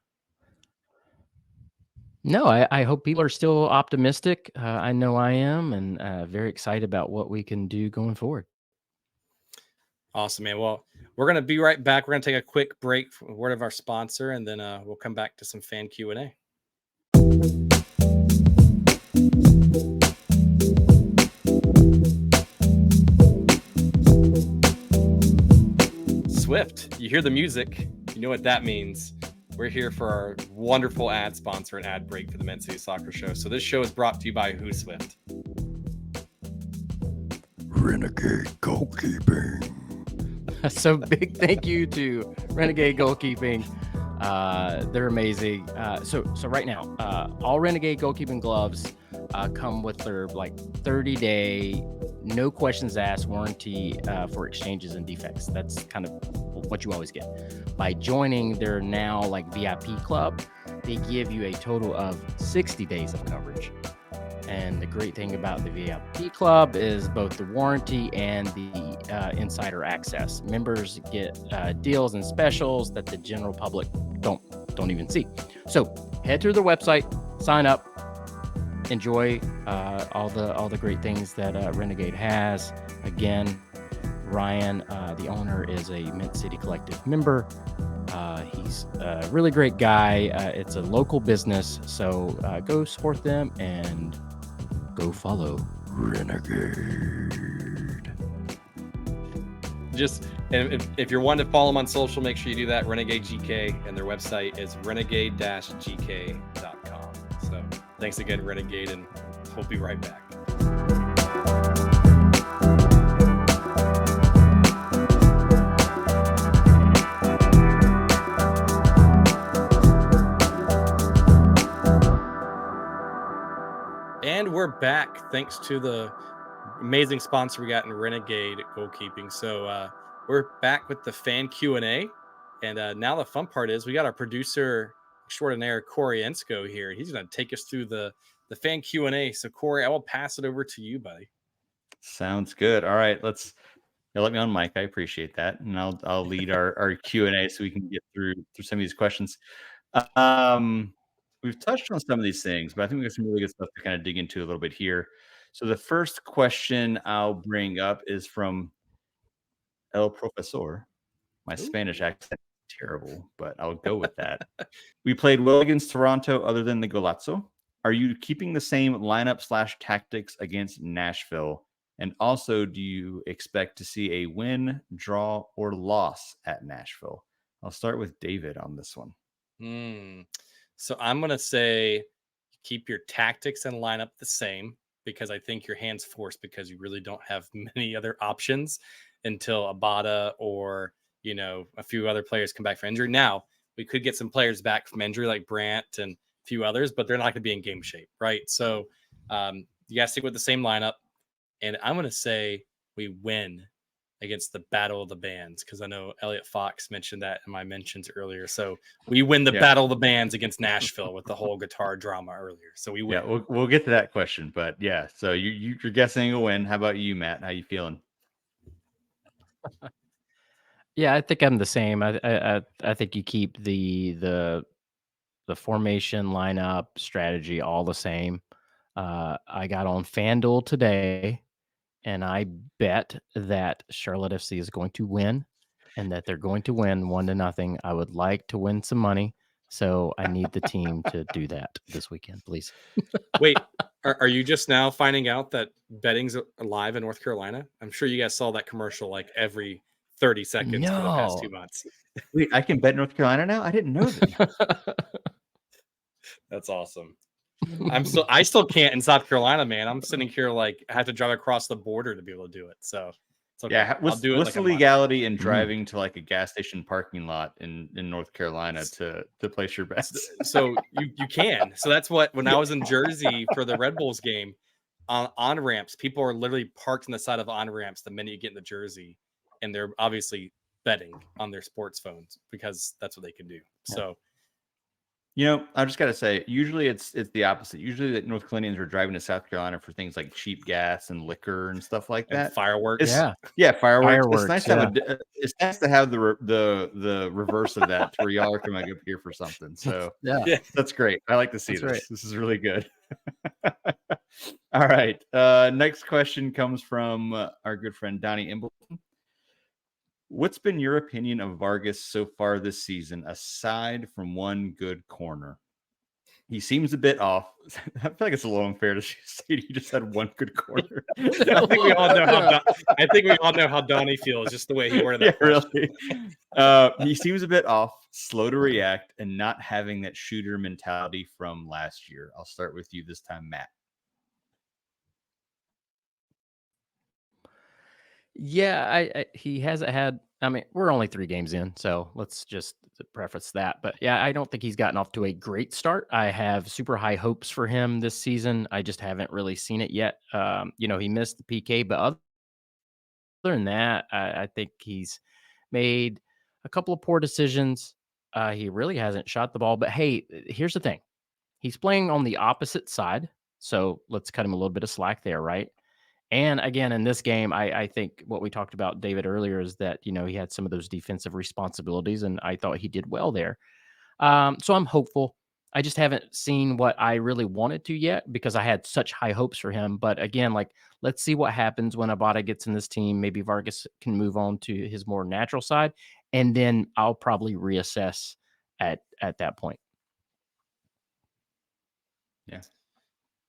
No, I hope people are still optimistic. I know I am, and very excited about what we can do going forward. Awesome, man. Well, we're going to be right back. We're going to take a quick break from a word of our sponsor, and then we'll come back to some fan Q&A. Swift, you hear the music, you know what that means. We're here for our wonderful ad sponsor and ad break for the Men's City Soccer Show. So this show is brought to you by who, Swift? Renegade Goalkeeping. So big thank you to Renegade Goalkeeping. They're amazing. So right now, all Renegade Goalkeeping gloves come with their like 30-day, no questions asked warranty for exchanges and defects. That's kind of what you always get. By joining their now like VIP club, they give you a total of 60 days of coverage. And the great thing about the VIP Club is both the warranty and the insider access. Members get deals and specials that the general public don't even see. So head to their website, sign up, enjoy all the great things that Renegade has. Again, Ryan, the owner, is a Mint City Collective member. He's a really great guy. It's a local business, so go support them and go follow Renegade. Just and if you're wanting to follow them on social, make sure you do that. Renegade GK, and their website is renegade-gk.com. So thanks again, Renegade, and we'll be right back. And we're back thanks to the amazing sponsor we got in Renegade Goalkeeping. So we're back with the fan Q&A. And now the fun part is we got our producer extraordinaire, Corey Ensko, here. He's going to take us through the fan Q&A. So, Corey, I will pass it over to you, buddy. Sounds good. All right, you'll let me on mic. I appreciate that. And I'll lead our Q&A so we can get through some of these questions. We've touched on some of these things, but I think we got some really good stuff to kind of dig into a little bit here. So the first question I'll bring up is from El Profesor. My Spanish accent is terrible, but I'll go with that. We played well against Toronto other than the golazo. Are you keeping the same lineup/tactics against Nashville? And also, do you expect to see a win, draw, or loss at Nashville? I'll start with David on this one. So I'm going to say keep your tactics and lineup the same, because I think your hand's forced because you really don't have many other options until Abada or, a few other players come back from injury. Now, we could get some players back from injury like Brandt and a few others, but they're not going to be in game shape, right? So you got to stick with the same lineup. And I'm going to say we win against the Battle of the Bands, because I know Elliot Fox mentioned that in my mentions earlier. So we win the Battle of the Bands against Nashville with the whole guitar drama earlier. So we win. Yeah, we'll get to that question, but yeah. So you're guessing a win. How about you, Matt? How you feeling? Yeah, I think I'm the same. I think you keep the formation, lineup, strategy all the same. I got on FanDuel today, and I bet that Charlotte FC is going to win, and that they're going to win 1-0. I would like to win some money, so I need the team to do that this weekend, please. Wait, are you just now finding out that betting's alive in North Carolina? I'm sure you guys saw that commercial like every 30 seconds for the past 2 months. Wait, I can bet North Carolina now? I didn't know that. That's awesome. I still can't in South Carolina, man. I'm sitting here like I have to drive across the border to be able to do it. So it's okay. Yeah, I'll do it. What's the legality in driving to like a gas station parking lot in North Carolina to place your bets? So you can. So that's what, when I was in Jersey for the Red Bulls game, on ramps, people are literally parked on the side of on ramps the minute you get into Jersey, and they're obviously betting on their sports phones because that's what they can do. So. I just got to say, usually it's the opposite. Usually the North Carolinians are driving to South Carolina for things like cheap gas and liquor and stuff like that. And fireworks. Fireworks. It's nice to have the reverse of that, to where y'all are coming up here for something. So that's great. I like to see this. Right. This is really good. All right. Next question comes from our good friend Donnie Embleton. What's been your opinion of Vargas so far this season, aside from one good corner? He seems a bit off. I feel like it's a little unfair to say he just had one good corner. I think we all know how Donnie feels, just the way he worded that question. Really. He seems a bit off, slow to react, and not having that shooter mentality from last year. I'll start with you this time, Matt. Yeah, he hasn't had. I mean, we're only 3 games in, so let's just preface that. But yeah, I don't think he's gotten off to a great start. I have super high hopes for him this season. I just haven't really seen it yet. He missed the PK, but other than that, I think he's made a couple of poor decisions. He really hasn't shot the ball. But hey, here's the thing. He's playing on the opposite side. So let's cut him a little bit of slack there, right? And again, in this game, I think what we talked about, David, earlier is that, he had some of those defensive responsibilities, and I thought he did well there. So I'm hopeful. I just haven't seen what I really wanted to yet because I had such high hopes for him. But again, like, let's see what happens when Abada gets in this team. Maybe Vargas can move on to his more natural side, and then I'll probably reassess at that point. Yeah.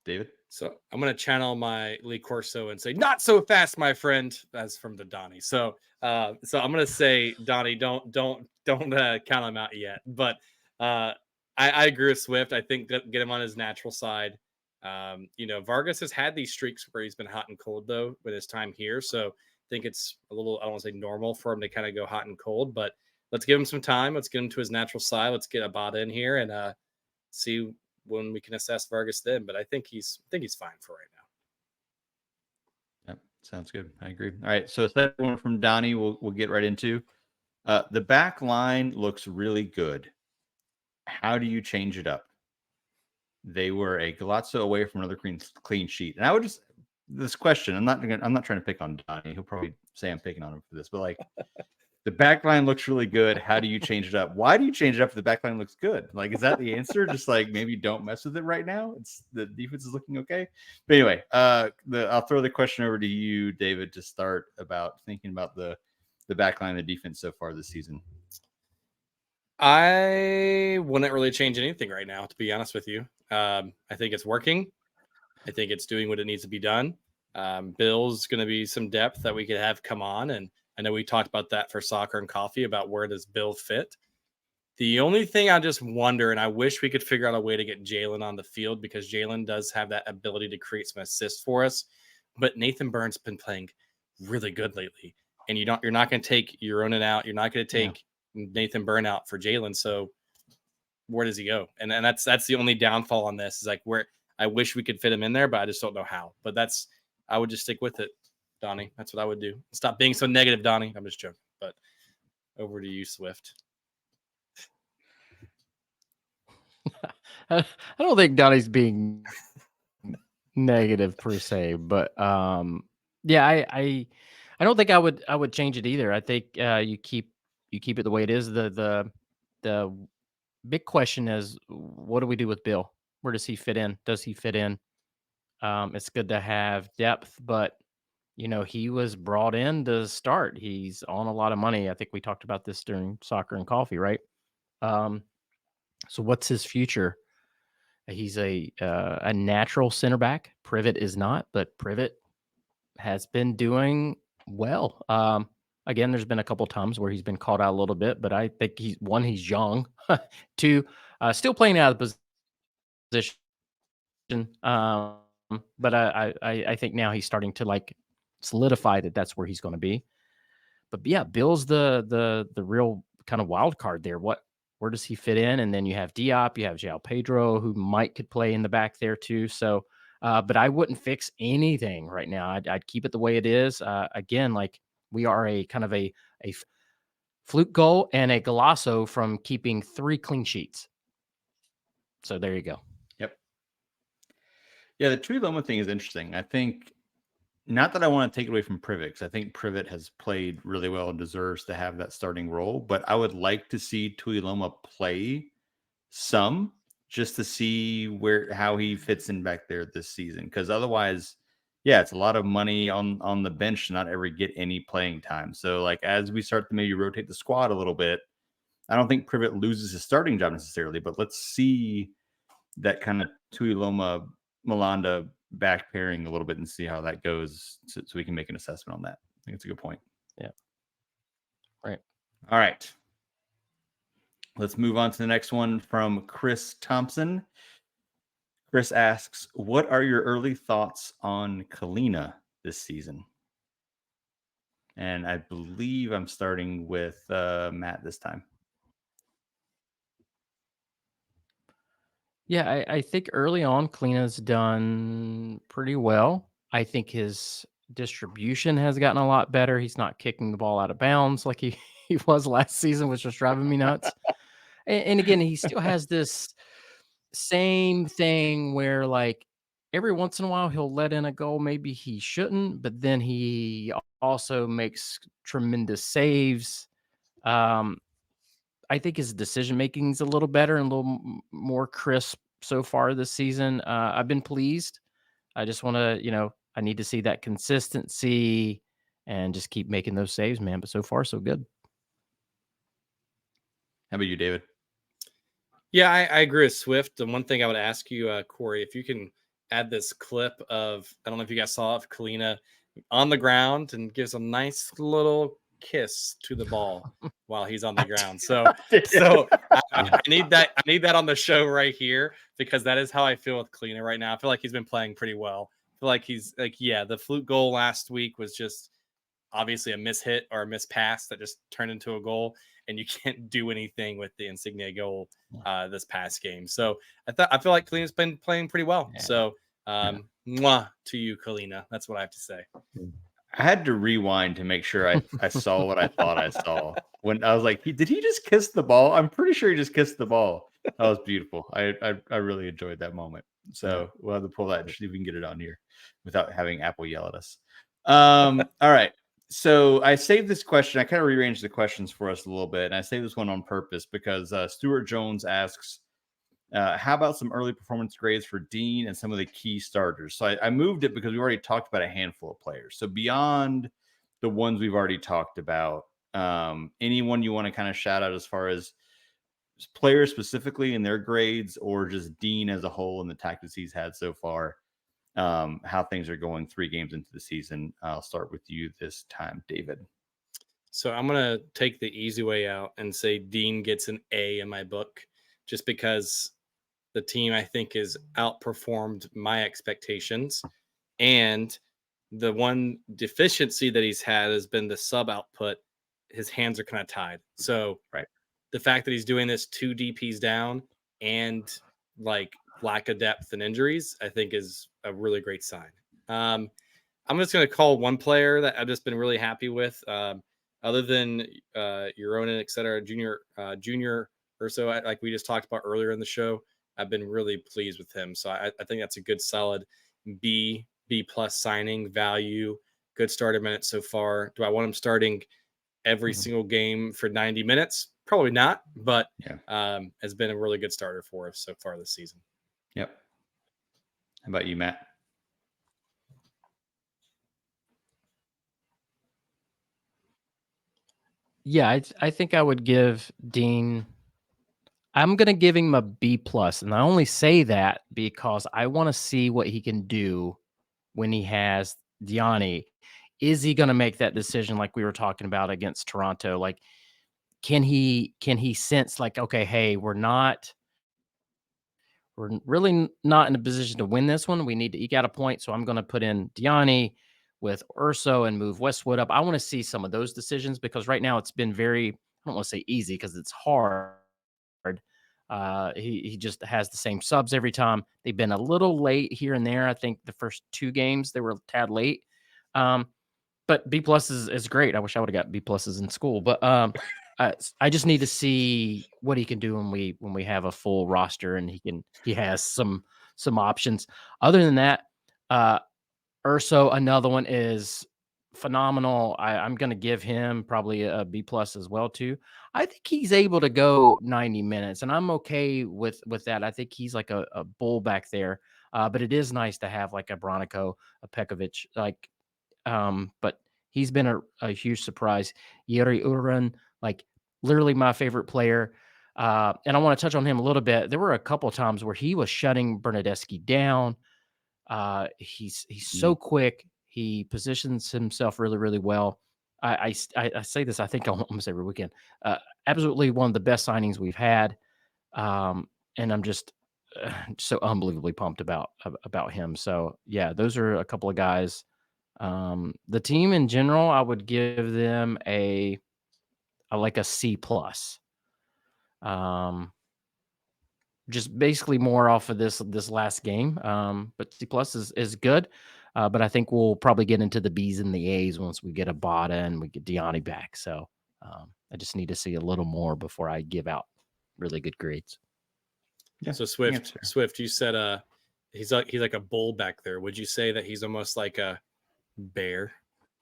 David? So I'm going to channel my Lee Corso and say, not so fast, my friend. That's from the Donnie. So I'm going to say, Donnie, don't count him out yet. But I agree with Swift. I think get him on his natural side. Vargas has had these streaks where he's been hot and cold, though, with his time here. So I think it's a little, I don't want to say normal for him to kind of go hot and cold, but let's give him some time. Let's get him to his natural side. Let's get Abada in here and see when we can assess Vargas then. But I think he's fine for right now. Yep, sounds good. I agree. All right, so second one from Donnie, we'll get right into. The back line looks really good. How do you change it up? They were a golazo away from another clean sheet, and I would just this question. I'm not trying to pick on Donnie. He'll probably say I'm picking on him for this, but like. The back line looks really good. How do you change it up? Why do you change it up if the back line looks good? Like, is that the answer? Just like maybe don't mess with it right now. It's the defense is looking okay. But anyway, I'll throw the question over to you, David, to start about thinking about the back line, the defense so far this season. I wouldn't really change anything right now, to be honest with you. I think it's working. I think it's doing what it needs to be done. Bill's going to be some depth that we could have come on, and I know we talked about that for Soccer and Coffee about where does Bill fit. The only thing I just wonder, and I wish we could figure out a way to get Jalen on the field because Jalen does have that ability to create some assists for us. But Nathan Burns has been playing really good lately, and you're not going to take Euronin out. You're not going to take Nathan Burn out for Jalen. So where does he go? And that's the only downfall on this is like where I wish we could fit him in there, but I just don't know how. But I would just stick with it. Donnie, that's what I would do. Stop being so negative, Donnie. I'm just joking. But over to you, Swift. I don't think Donnie's being negative per se, but yeah, I don't think I would change it either. I think you keep it the way it is. The big question is, what do we do with Bill? Where does he fit in? Does he fit in? It's good to have depth, but he was brought in to start. He's on a lot of money. I think we talked about this during Soccer and Coffee, right? So what's his future? He's a natural center back. Privet is not, but Privet has been doing well. Again, there's been a couple times where he's been called out a little bit, but I think he's young. Two, still playing out of the position. But I think now he's starting to like solidify that that's where he's going to be. But yeah, Bill's the real kind of wild card there. Where does he fit in? And then you have Diop, you have João Pedro, who could play in the back there too. So, but I wouldn't fix anything right now. I'd keep it the way it is. Again, like we are a kind of a fluke goal and a golazo from keeping 3 clean sheets. So there you go. Yep. Yeah, the Tuiloma thing is interesting. I think not that I want to take it away from Privet, because I think Privet has played really well and deserves to have that starting role. But I would like to see Tuiloma play some just to see how he fits in back there this season. Because otherwise, yeah, it's a lot of money on the bench to not ever get any playing time. So like as we start to maybe rotate the squad a little bit, I don't think Privet loses his starting job necessarily, but let's see that kind of Tuiloma Malanda back pairing a little bit and see how that goes so we can make an assessment on that. I think it's a good point. Yeah. Right. All right. Let's move on to the next one from Chris Thompson. Chris asks, what are your early thoughts on Kalina this season? And I believe I'm starting with Matt this time. Yeah, I think early on, Kalina's done pretty well. I think his distribution has gotten a lot better. He's not kicking the ball out of bounds like he was last season, which was driving me nuts. And again, he still has this same thing where, like, every once in a while he'll let in a goal maybe he shouldn't, but then he also makes tremendous saves. I think his decision making is a little better and a little more crisp so far this season. I've been pleased. I just want to, I need to see that consistency and just keep making those saves, man. But so far, so good. How about you, David? Yeah, I agree with Swift. And one thing I would ask you, Corey, if you can add this clip of, I don't know if you guys saw it, of Kalina on the ground and gives a nice little kiss to the ball while he's on the ground. So I need that. I need that on the show right here, because that is how I feel with Kalina right now. I feel like he's been playing pretty well. I feel like he's like, yeah, the flute goal last week was just obviously a mishit or a mispass that just turned into a goal, and you can't do anything with the Insigne goal this past game. So I feel like Kalina's been playing pretty well. Yeah. So mwah to you, Kalina. That's what I have to say. I had to rewind to make sure I saw what I thought I saw. When I was like, did he just kiss the ball? I'm pretty sure he just kissed the ball. That was beautiful. I really enjoyed that moment. So we'll have to pull that and see if we can get it on here without having Apple yell at us. All right. So I saved this question. I kind of rearranged the questions for us a little bit, and I saved this one on purpose because Stuart Jones asks, how about some early performance grades for Dean and some of the key starters? So I moved it because we already talked about a handful of players. So beyond the ones we've already talked about, anyone you want to kind of shout out as far as players specifically in their grades, or just Dean as a whole and the tactics he's had so far, how things are going 3 games into the season. I'll start with you this time, David. So I'm going to take the easy way out and say Dean gets an A in my book, just because the team, I think, has outperformed my expectations. And the one deficiency that he's had has been the sub output. His hands are kind of tied. So the fact that he's doing this 2 DPs down and like lack of depth and injuries, I think is a really great sign. I'm just going to call one player that I've just been really happy with, other than Euronin, et cetera, Junior or so, like we just talked about earlier in the show. I've been really pleased with him. So I think that's a good, solid B plus signing value. Good starter minutes so far. Do I want him starting every single game for 90 minutes? Probably not, but has been a really good starter for us so far this season. Yep. How about you, Matt? Yeah, I think I would give Dean, I'm going to give him a B plus. And I only say that because I want to see what he can do when he has Diani. Is he going to make that decision like we were talking about against Toronto? Like, can he sense like, okay, hey, we're really not in a position to win this one. We need to eke out a point. So I'm going to put in Diani with Urso and move Westwood up. I want to see some of those decisions, because right now it's been very, I don't want to say easy because it's hard. He just has the same subs every time. They've been a little late here and there. I think the first 2 games they were a tad late. But B plus is great. I wish I would have got B pluses in school, but I just need to see what he can do when we have a full roster and he has some options. Other than that, Urso, another one, is phenomenal. I'm going to give him probably a B plus as well too. I think he's able to go 90 minutes, and I'm okay with that. I think he's like a bull back there. But it is nice to have like a Bronico, a Pekovic, like. But he's been a huge surprise. Yeri Uran, like literally my favorite player. And I want to touch on him a little bit. There were a couple of times where he was shutting Bernadeschi down. He's so quick. He positions himself really, really well. I say this, I think, almost every weekend. Absolutely one of the best signings we've had. And I'm just so unbelievably pumped about him. So yeah, those are a couple of guys. The team in general, I would give them a C plus. Just basically more off of this last game. But C plus is good. But I think we'll probably get into the B's and the A's once we get Abada and we get Diani back. So I just need to see a little more before I give out really good grades. Yeah. So Swift, you said he's like a bull back there. Would you say that he's almost like a bear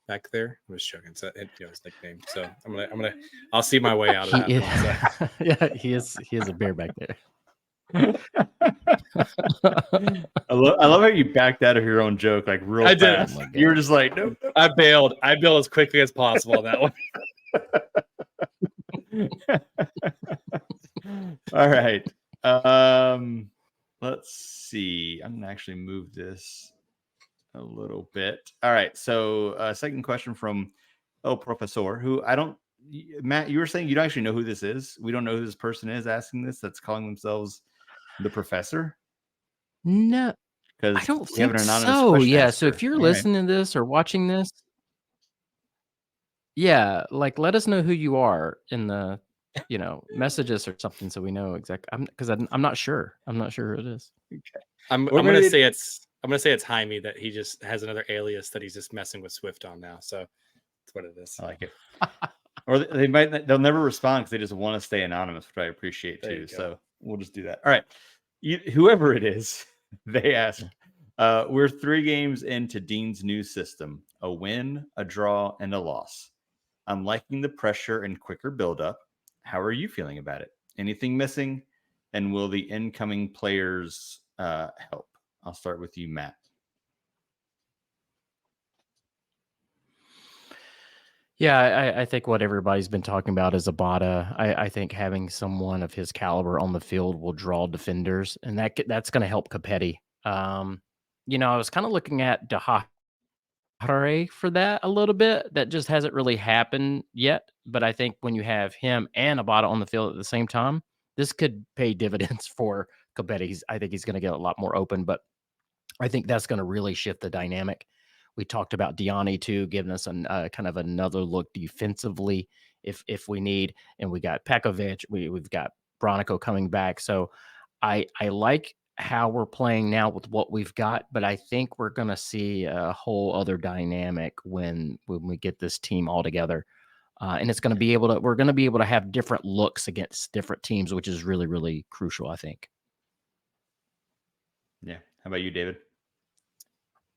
back there? I was joking. It's his nickname. So I'll see my way out of that. Yeah, he is a bear back there. I love how you backed out of your own joke like real fast. Oh you were just like, nope. I bailed as quickly as possible on that one. All right. Let's see. I'm gonna actually move this a little bit. All right. So second question from El Professor, who Matt, you were saying you don't actually know who this is. We don't know who this person is asking this, that's calling themselves the professor. No, because I don't think so. Yeah. So if you're listening to this or watching this, yeah, like let us know who you are in the messages or something so we know exactly. Because I'm not sure. I'm not sure who it is. Okay. I'm gonna say it's Jaime, that he just has another alias that he's just messing with Swift on now. So that's what it is. I like it. Or they'll never respond because they just want to stay anonymous, which I appreciate too. So we'll just do that. All right. Whoever it is, they ask, we're 3 games into Dean's new system, a win, a draw, and a loss. I'm liking the pressure and quicker buildup. How are you feeling about it? Anything missing? And will the incoming players help? I'll start with you, Matt. Yeah, I think what everybody's been talking about is Abada. I think having someone of his caliber on the field will draw defenders, and that's going to help Capetti. I was kind of looking at Dahare for that a little bit. That just hasn't really happened yet. But I think when you have him and Abada on the field at the same time, this could pay dividends for Capetti. I think he's going to get a lot more open, but I think that's going to really shift the dynamic. We talked about Diani too, giving us kind of another look defensively if we need. And we got Pekovic, we've got Bronico coming back. So I like how we're playing now with what we've got, but I think we're going to see a whole other dynamic when we get this team all together. And it's going to be we're going to be able to have different looks against different teams, which is really, really crucial, I think. Yeah. How about you, David?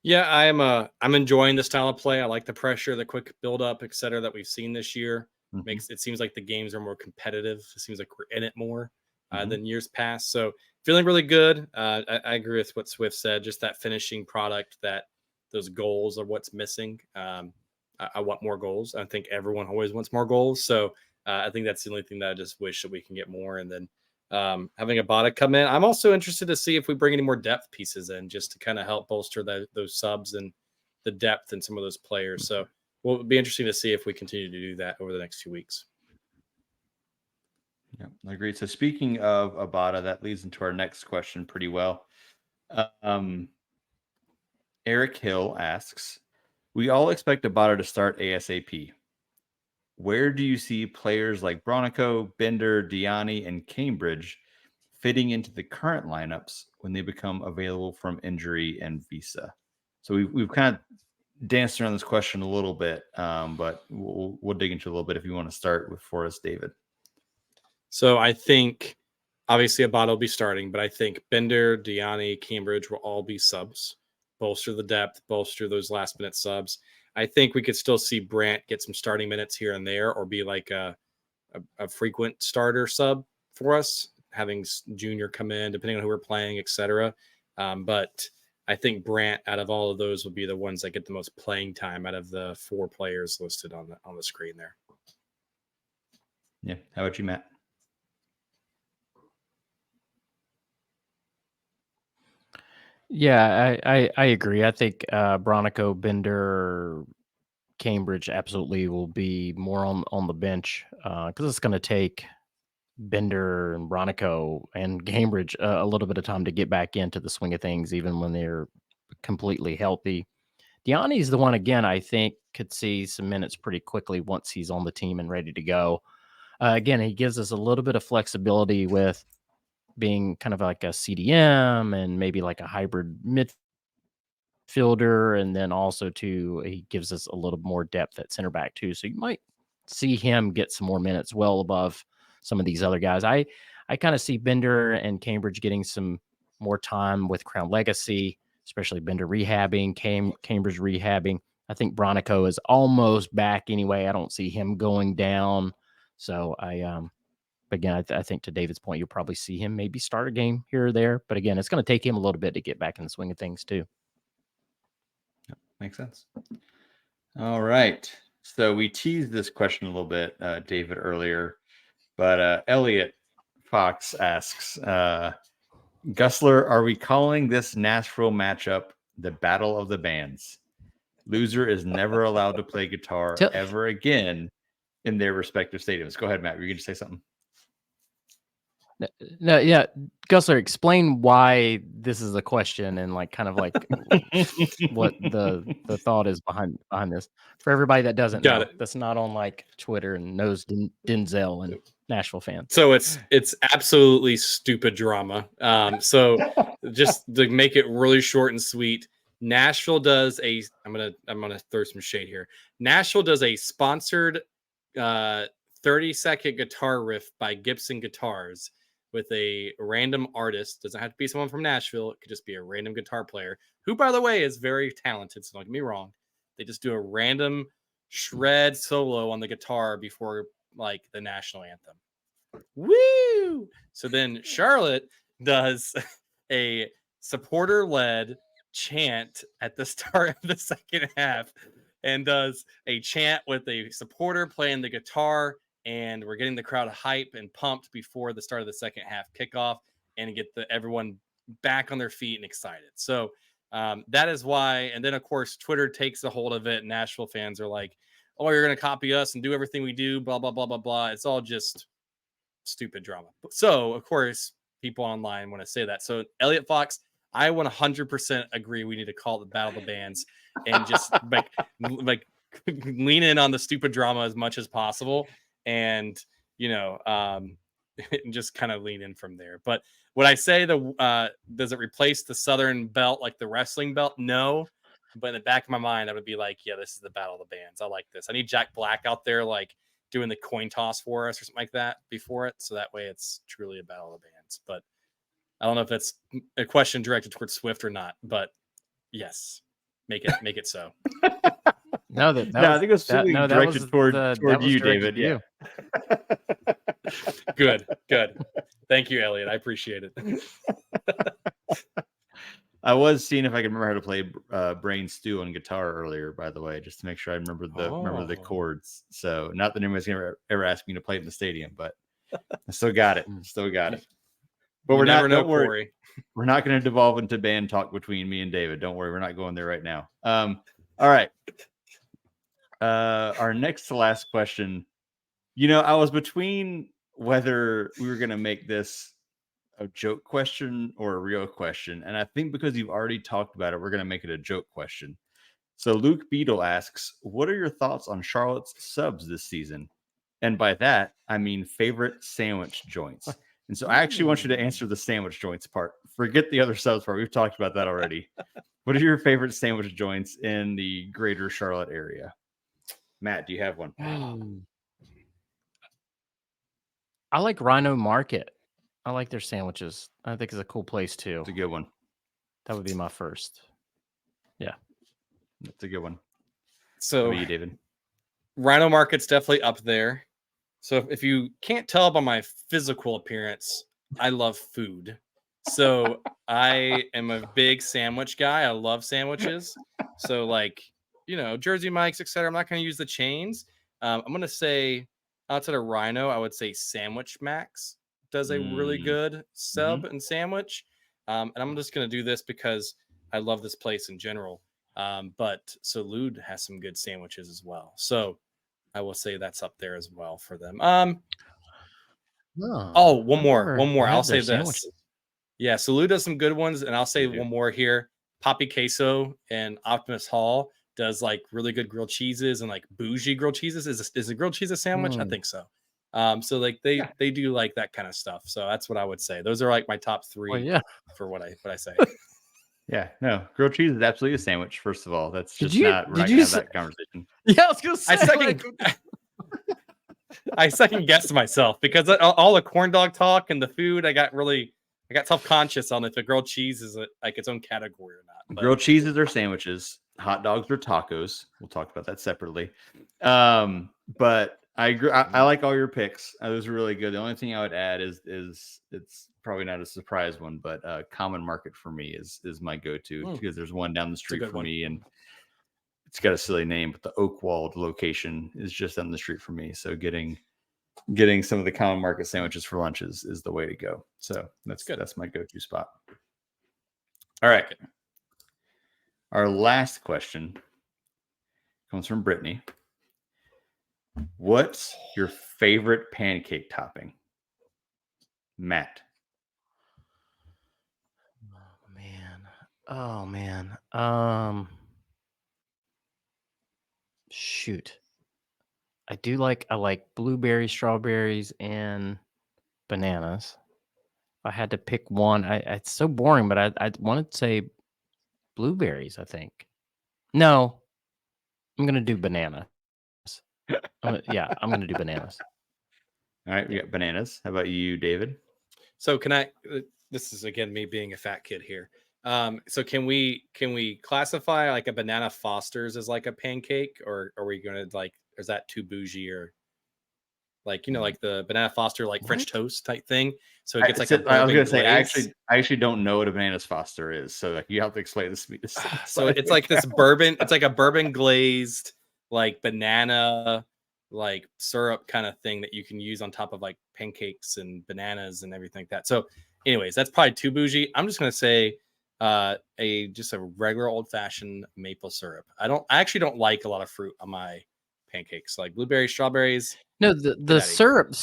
Yeah, I'm enjoying the style of play. I like the pressure, the quick build up, et cetera, that we've seen this year. Mm-hmm. It seems like the games are more competitive. It seems like we're in it more than years past. So feeling really good. I agree with what Swift said. Just that finishing product, that those goals are what's missing. I want more goals. I think everyone always wants more goals. So I think that's the only thing that I just wish that we can get more. And then having Abada come in. I'm also interested to see if we bring any more depth pieces in, just to kind of help bolster those subs and the depth in some of those players. So it'll be interesting to see if we continue to do that over the next few weeks. Yeah, I agree. So speaking of Abada, that leads into our next question pretty well. Eric Hill asks, we all expect Abada to start ASAP. Where do you see players like Bronico, Bender, Diani, and Cambridge fitting into the current lineups when they become available from injury and visa? So we've kind of danced around this question a little bit, but we'll dig into a little bit if you want to start for us, David. So I think obviously Abada will be starting, but I think Bender, Diani, Cambridge will all be subs, bolster the depth, bolster those last minute subs. I think we could still see Brandt get some starting minutes here and there, or be like a frequent starter sub for us, having Junior come in, depending on who we're playing, etc. But I think Brandt, out of all of those, will be the ones that get the most playing time out of the 4 players listed on the screen there. Yeah. How about you, Matt? Yeah, I agree. I think Bronico, Bender, Cambridge absolutely will be more on the bench because it's going to take Bender and Bronico and Cambridge a little bit of time to get back into the swing of things, even when they're completely healthy. Diani's the one, again, I think could see some minutes pretty quickly once he's on the team and ready to go. Again, he gives us a little bit of flexibility with being kind of like a CDM and maybe like a hybrid midfielder. And then also too, he gives us a little more depth at center back too. So you might see him get some more minutes well above some of these other guys. I kind of see Bender and Cambridge getting some more time with Crown Legacy, especially Bender rehabbing, Cambridge rehabbing. I think Bronico is almost back anyway. I don't see him going down. So again, I think to David's point, you'll probably see him maybe start a game here or there. But again, it's going to take him a little bit to get back in the swing of things too. Makes sense. All right. So we teased this question a little bit, David, earlier. But Elliot Fox asks, Gusler, are we calling this Nashville matchup the Battle of the Bands? Loser is never allowed to play guitar ever again in their respective stadiums. Go ahead, Matt. Were you going to say something? No, yeah. Gusler, explain why this is a question and like kind of like what the thought is behind this for everybody that doesn't know. That's not on like Twitter and knows Denzel and Nashville fans. So it's absolutely stupid drama. So just to make it really short and sweet, Nashville does I'm gonna throw some shade here. Nashville does a sponsored 30-second guitar riff by Gibson Guitars with a random artist. Doesn't have to be someone from Nashville. It could just be a random guitar player who, by the way, is very talented. So don't get me wrong. They just do a random shred solo on the guitar before like the national anthem. Woo! So then Charlotte does a supporter-led chant at the start of the second half and does a chant with a supporter playing the guitar, and we're getting the crowd hype and pumped before the start of the second half kickoff and get everyone back on their feet and excited. So that is why. And then, of course, Twitter takes a hold of it. And Nashville fans are like, oh, you're going to copy us and do everything we do, blah, blah, blah, blah, blah. It's all just stupid drama. So, of course, people online want to say that. So, Elliot Fox, I 100% agree we need to call it the Battle of the Bands and just like lean in on the stupid drama as much as possible. And, just kind of lean in from there. But would I say does it replace the Southern belt, like the wrestling belt? No. But in the back of my mind, I would be like, yeah, this is the Battle of the Bands. I like this. I need Jack Black out there, like doing the coin toss for us or something like that before it. So that way it's truly a Battle of the Bands. But I don't know if that's a question directed towards Swift or not, but yes, make it so. No, I think it was directed toward you, David. Yeah. Good. Thank you, Elliot. I appreciate it. I was seeing if I could remember how to play Brain Stew on guitar earlier, by the way, just to make sure I remember the chords. So not that anybody's gonna ever ask me to play it in the stadium, but I still got it. But we're not. Don't worry. We're not going to devolve into band talk between me and David. Don't worry. We're not going there right now. All right. Our next to last question. I was between whether we were going to make this a joke question or a real question. And I think because you've already talked about it, we're going to make it a joke question. So Luke Beadle asks, what are your thoughts on Charlotte's subs this season? And by that, I mean favorite sandwich joints. And so I actually want you to answer the sandwich joints part. Forget the other subs part. We've talked about that already. What are your favorite sandwich joints in the greater Charlotte area? Matt, do you have one? I like Rhino Market. I like their sandwiches. I think it's a cool place too. It's a good one. That would be my first. Yeah. That's a good one. So, how about you, David? Rhino Market's definitely up there. So if you can't tell by my physical appearance, I love food. So I am a big sandwich guy. I love sandwiches. So Jersey Mike's, etc. I'm not going to use the chains. I'm going to say outside of Rhino, I would say Sandwich Max does a really good sub and sandwich. And I'm just going to do this because I love this place in general. But Lude has some good sandwiches as well. So I will say that's up there as well for them. One more. I'll say this. Sandwiches. Yeah, Lude does some good ones, and I'll say one more here. Poppy Queso and Optimus Hall does like really good grilled cheeses and like bougie grilled cheeses. Is a grilled cheese a sandwich? I think so. They do like that kind of stuff. So that's what I would say. Those are like my top three for what I say. Yeah, no, grilled cheese is absolutely a sandwich. First of all, that's just not. We're not gonna have that conversation. Yeah, I was gonna say. I second guessed myself because all the corn dog talk and the food, I got self-conscious on if the grilled cheese is like its own category or not. Grilled cheeses are sandwiches. Hot dogs are tacos. We'll talk about that separately. But I agree. I like all your picks. Those are really good. The only thing I would add is it's probably not a surprise one, but Common Market for me is my go-to because there's one down the street for me, and it's got a silly name, but the Oakwald location is just down the street for me. So getting some of the Common Market sandwiches for lunch is the way to go. So that's good. That's my go-to spot. All right. Our last question comes from Brittany. What's your favorite pancake topping? Matt. Oh man. Shoot. I like blueberries, strawberries, and bananas. If I had to pick one, it's so boring, but I wanted to say blueberries, I think. No, I'm gonna do banana. I'm gonna do bananas. All right, we got bananas. How about you, David? So can I? This is again me being a fat kid here. So can we classify like a banana Foster's as like a pancake, or are we gonna like? Is that too bougie or? Like like the banana Foster, like French toast type thing. So it gets like I was gonna say I actually don't know what a banana Foster is, so like you have to explain this to me. So it's like this bourbon. It's like a bourbon glazed like banana like syrup kind of thing that you can use on top of like pancakes and bananas and everything like that. So, anyways, that's probably too bougie. I'm just gonna say just a regular old fashioned maple syrup. I actually don't like a lot of fruit on my pancakes, like blueberries, strawberries. No, the syrup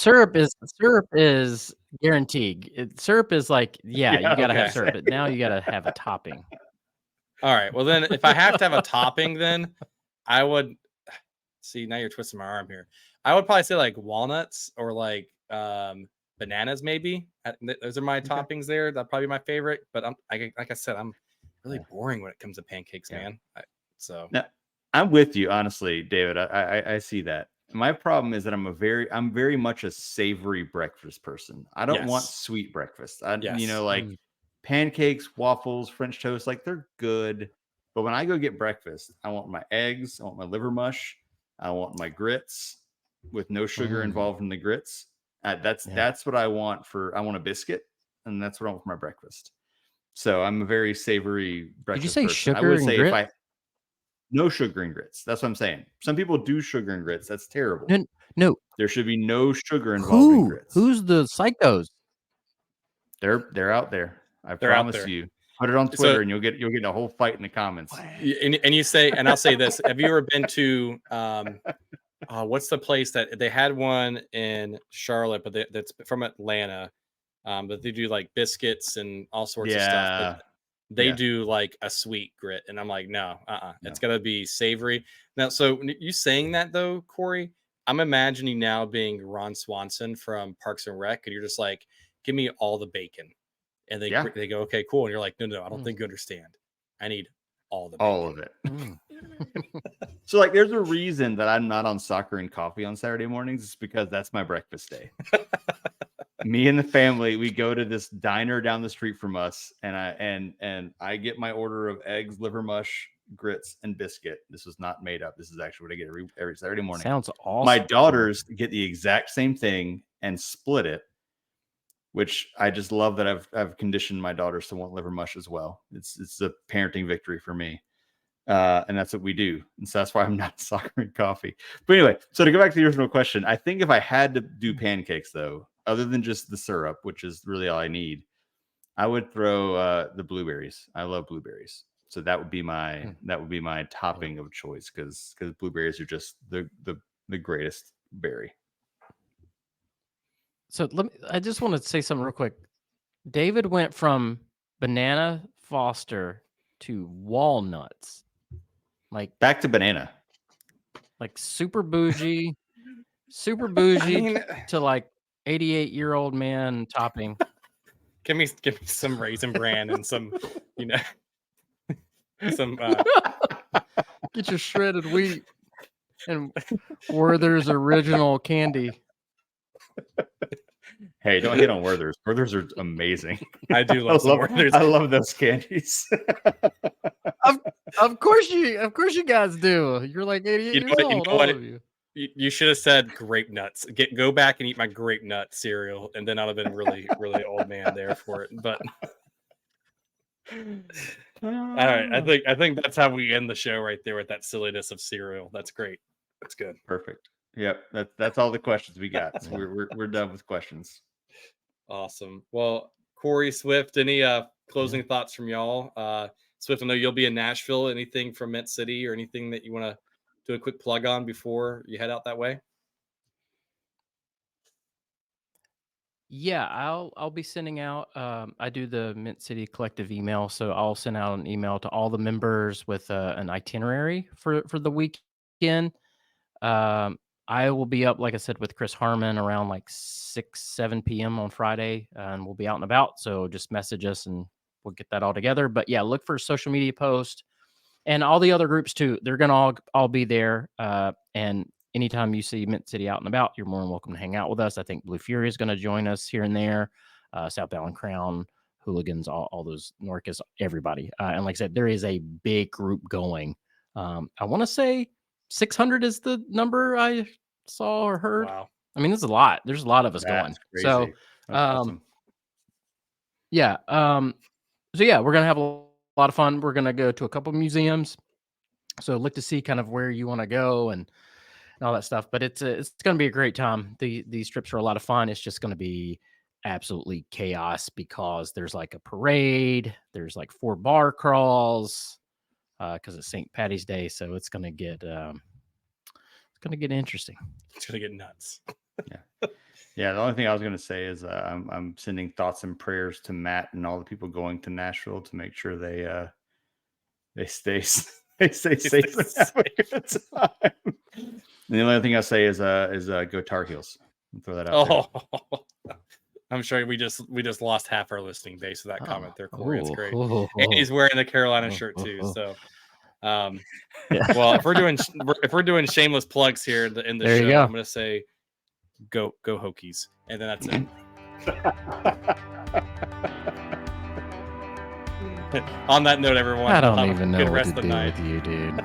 is guaranteed. Syrup is like, you gotta have syrup, but now you gotta have a topping. All right. Well, then if I have to have a topping, then I would see. Now you're twisting my arm here. I would probably say like walnuts or like bananas, maybe. Those are my toppings there. That'd probably be my favorite. But like I said, I'm really boring when it comes to pancakes, man. Now, I'm with you, honestly, David. I see that. My problem is that I'm very much a savory breakfast person. I don't want sweet breakfast. Like pancakes, waffles, French toast, like they're good. But when I go get breakfast, I want my eggs, I want my liver mush, I want my grits with no sugar involved in the grits. That's what I want I want a biscuit, and that's what I want for my breakfast. So I'm a very savory breakfast person. Did you say sugar and grits? No sugar and grits. That's what I'm saying. Some people do sugar and grits. That's terrible. No. There should be no sugar involved in grits. Who's the psychos? They're out there. I promise you. Put it on Twitter and you'll get a whole fight in the comments. And you say, and I'll say this: have you ever been to what's the place that they had one in Charlotte, but that's from Atlanta, but they do like biscuits and all sorts of stuff. But they do like a sweet grit, and I'm like, no. It's gotta be savory. Now, so you saying that though, Corey, I'm imagining now being Ron Swanson from Parks and Rec, and you're just like, give me all the bacon, and they go, okay, cool, and you're like, no, I don't think you understand. I need all the bacon. All of it. So like, there's a reason that I'm not on Soccer and Coffee on Saturday mornings. It's because that's my breakfast day. Me and the family, we go to this diner down the street from us, and I get my order of eggs, liver mush, grits, and biscuit. This was not made up. This is actually what I get every Saturday morning. Sounds awesome. My daughters get the exact same thing and split it, which I just love that I've conditioned my daughters to want liver mush as well. It's a parenting victory for me. And that's what we do. And so that's why I'm not Soccer and Coffee. But anyway, so to go back to the original question, I think if I had to do pancakes though, other than just the syrup, which is really all I need, I would throw the blueberries. I love blueberries. So that would be my topping of choice because blueberries are just the greatest berry. So I just want to say something real quick. David went from banana Foster to walnuts. Like back to banana. Like super bougie to like 88-year-old man topping. Give me some Raisin Bran and some, some get your shredded wheat and Werther's original candy. Hey, don't hit on Werther's. Werther's are amazing. I do love Werther's. I love those candies. Of course you guys do. You're like 88 years old, all of you. You should have said grape nuts. Go back and eat my grape nut cereal, and then I'd have been really, really old man there for it. But all right, I think that's how we end the show right there with that silliness of cereal. That's great. That's good. Perfect. Yep, that's all the questions we got. So we're done with questions. Awesome. Well, Corey, Swift, any closing thoughts from y'all? Swift, I know you'll be in Nashville. Anything from Mint City or anything that you want to do a quick plug on before you head out that way? Yeah, I'll be sending out. I do the Mint City Collective email, so I'll send out an email to all the members with an itinerary for the weekend. I will be up, like I said, with Chris Harmon around like 6-7 p.m. on Friday, and we'll be out and about. So just message us and we'll get that all together. But yeah, look for a social media post and all the other groups too. They're gonna all be there. And anytime you see Mint City out and about, you're more than welcome to hang out with us. I think Blue Fury is going to join us here and there. South Allen Crown, Hooligans, all those Norcas, everybody. And like I said, there is a big group going. I want to say 600 is the number I saw or heard. Wow. I mean, there's a lot. There's a lot of us going. Crazy. So, awesome. Yeah. So yeah, we're going to have a lot of fun. We're going to go to a couple museums. So look to see kind of where you want to go and all that stuff. But it's going to be a great time. These trips are a lot of fun. It's just going to be absolutely chaos because there's like a parade. There's like 4 bar crawls because it's St. Patty's Day. So it's going to get interesting. It's going to get nuts. Yeah. The only thing I was going to say is I'm sending thoughts and prayers to Matt and all the people going to Nashville to make sure they stay safe and have a good time. And the only other thing I'll say is go Tar Heels. I'll throw that out there. I'm sure we just lost half our listening base with that comment there, Corey. It's great. And he's wearing the Carolina shirt too. So well, if we're doing shameless plugs here in the show, I'm gonna say go Hokies. And then that's it. On that note, everyone, I don't even know good what rest to of the do night. with you, dude.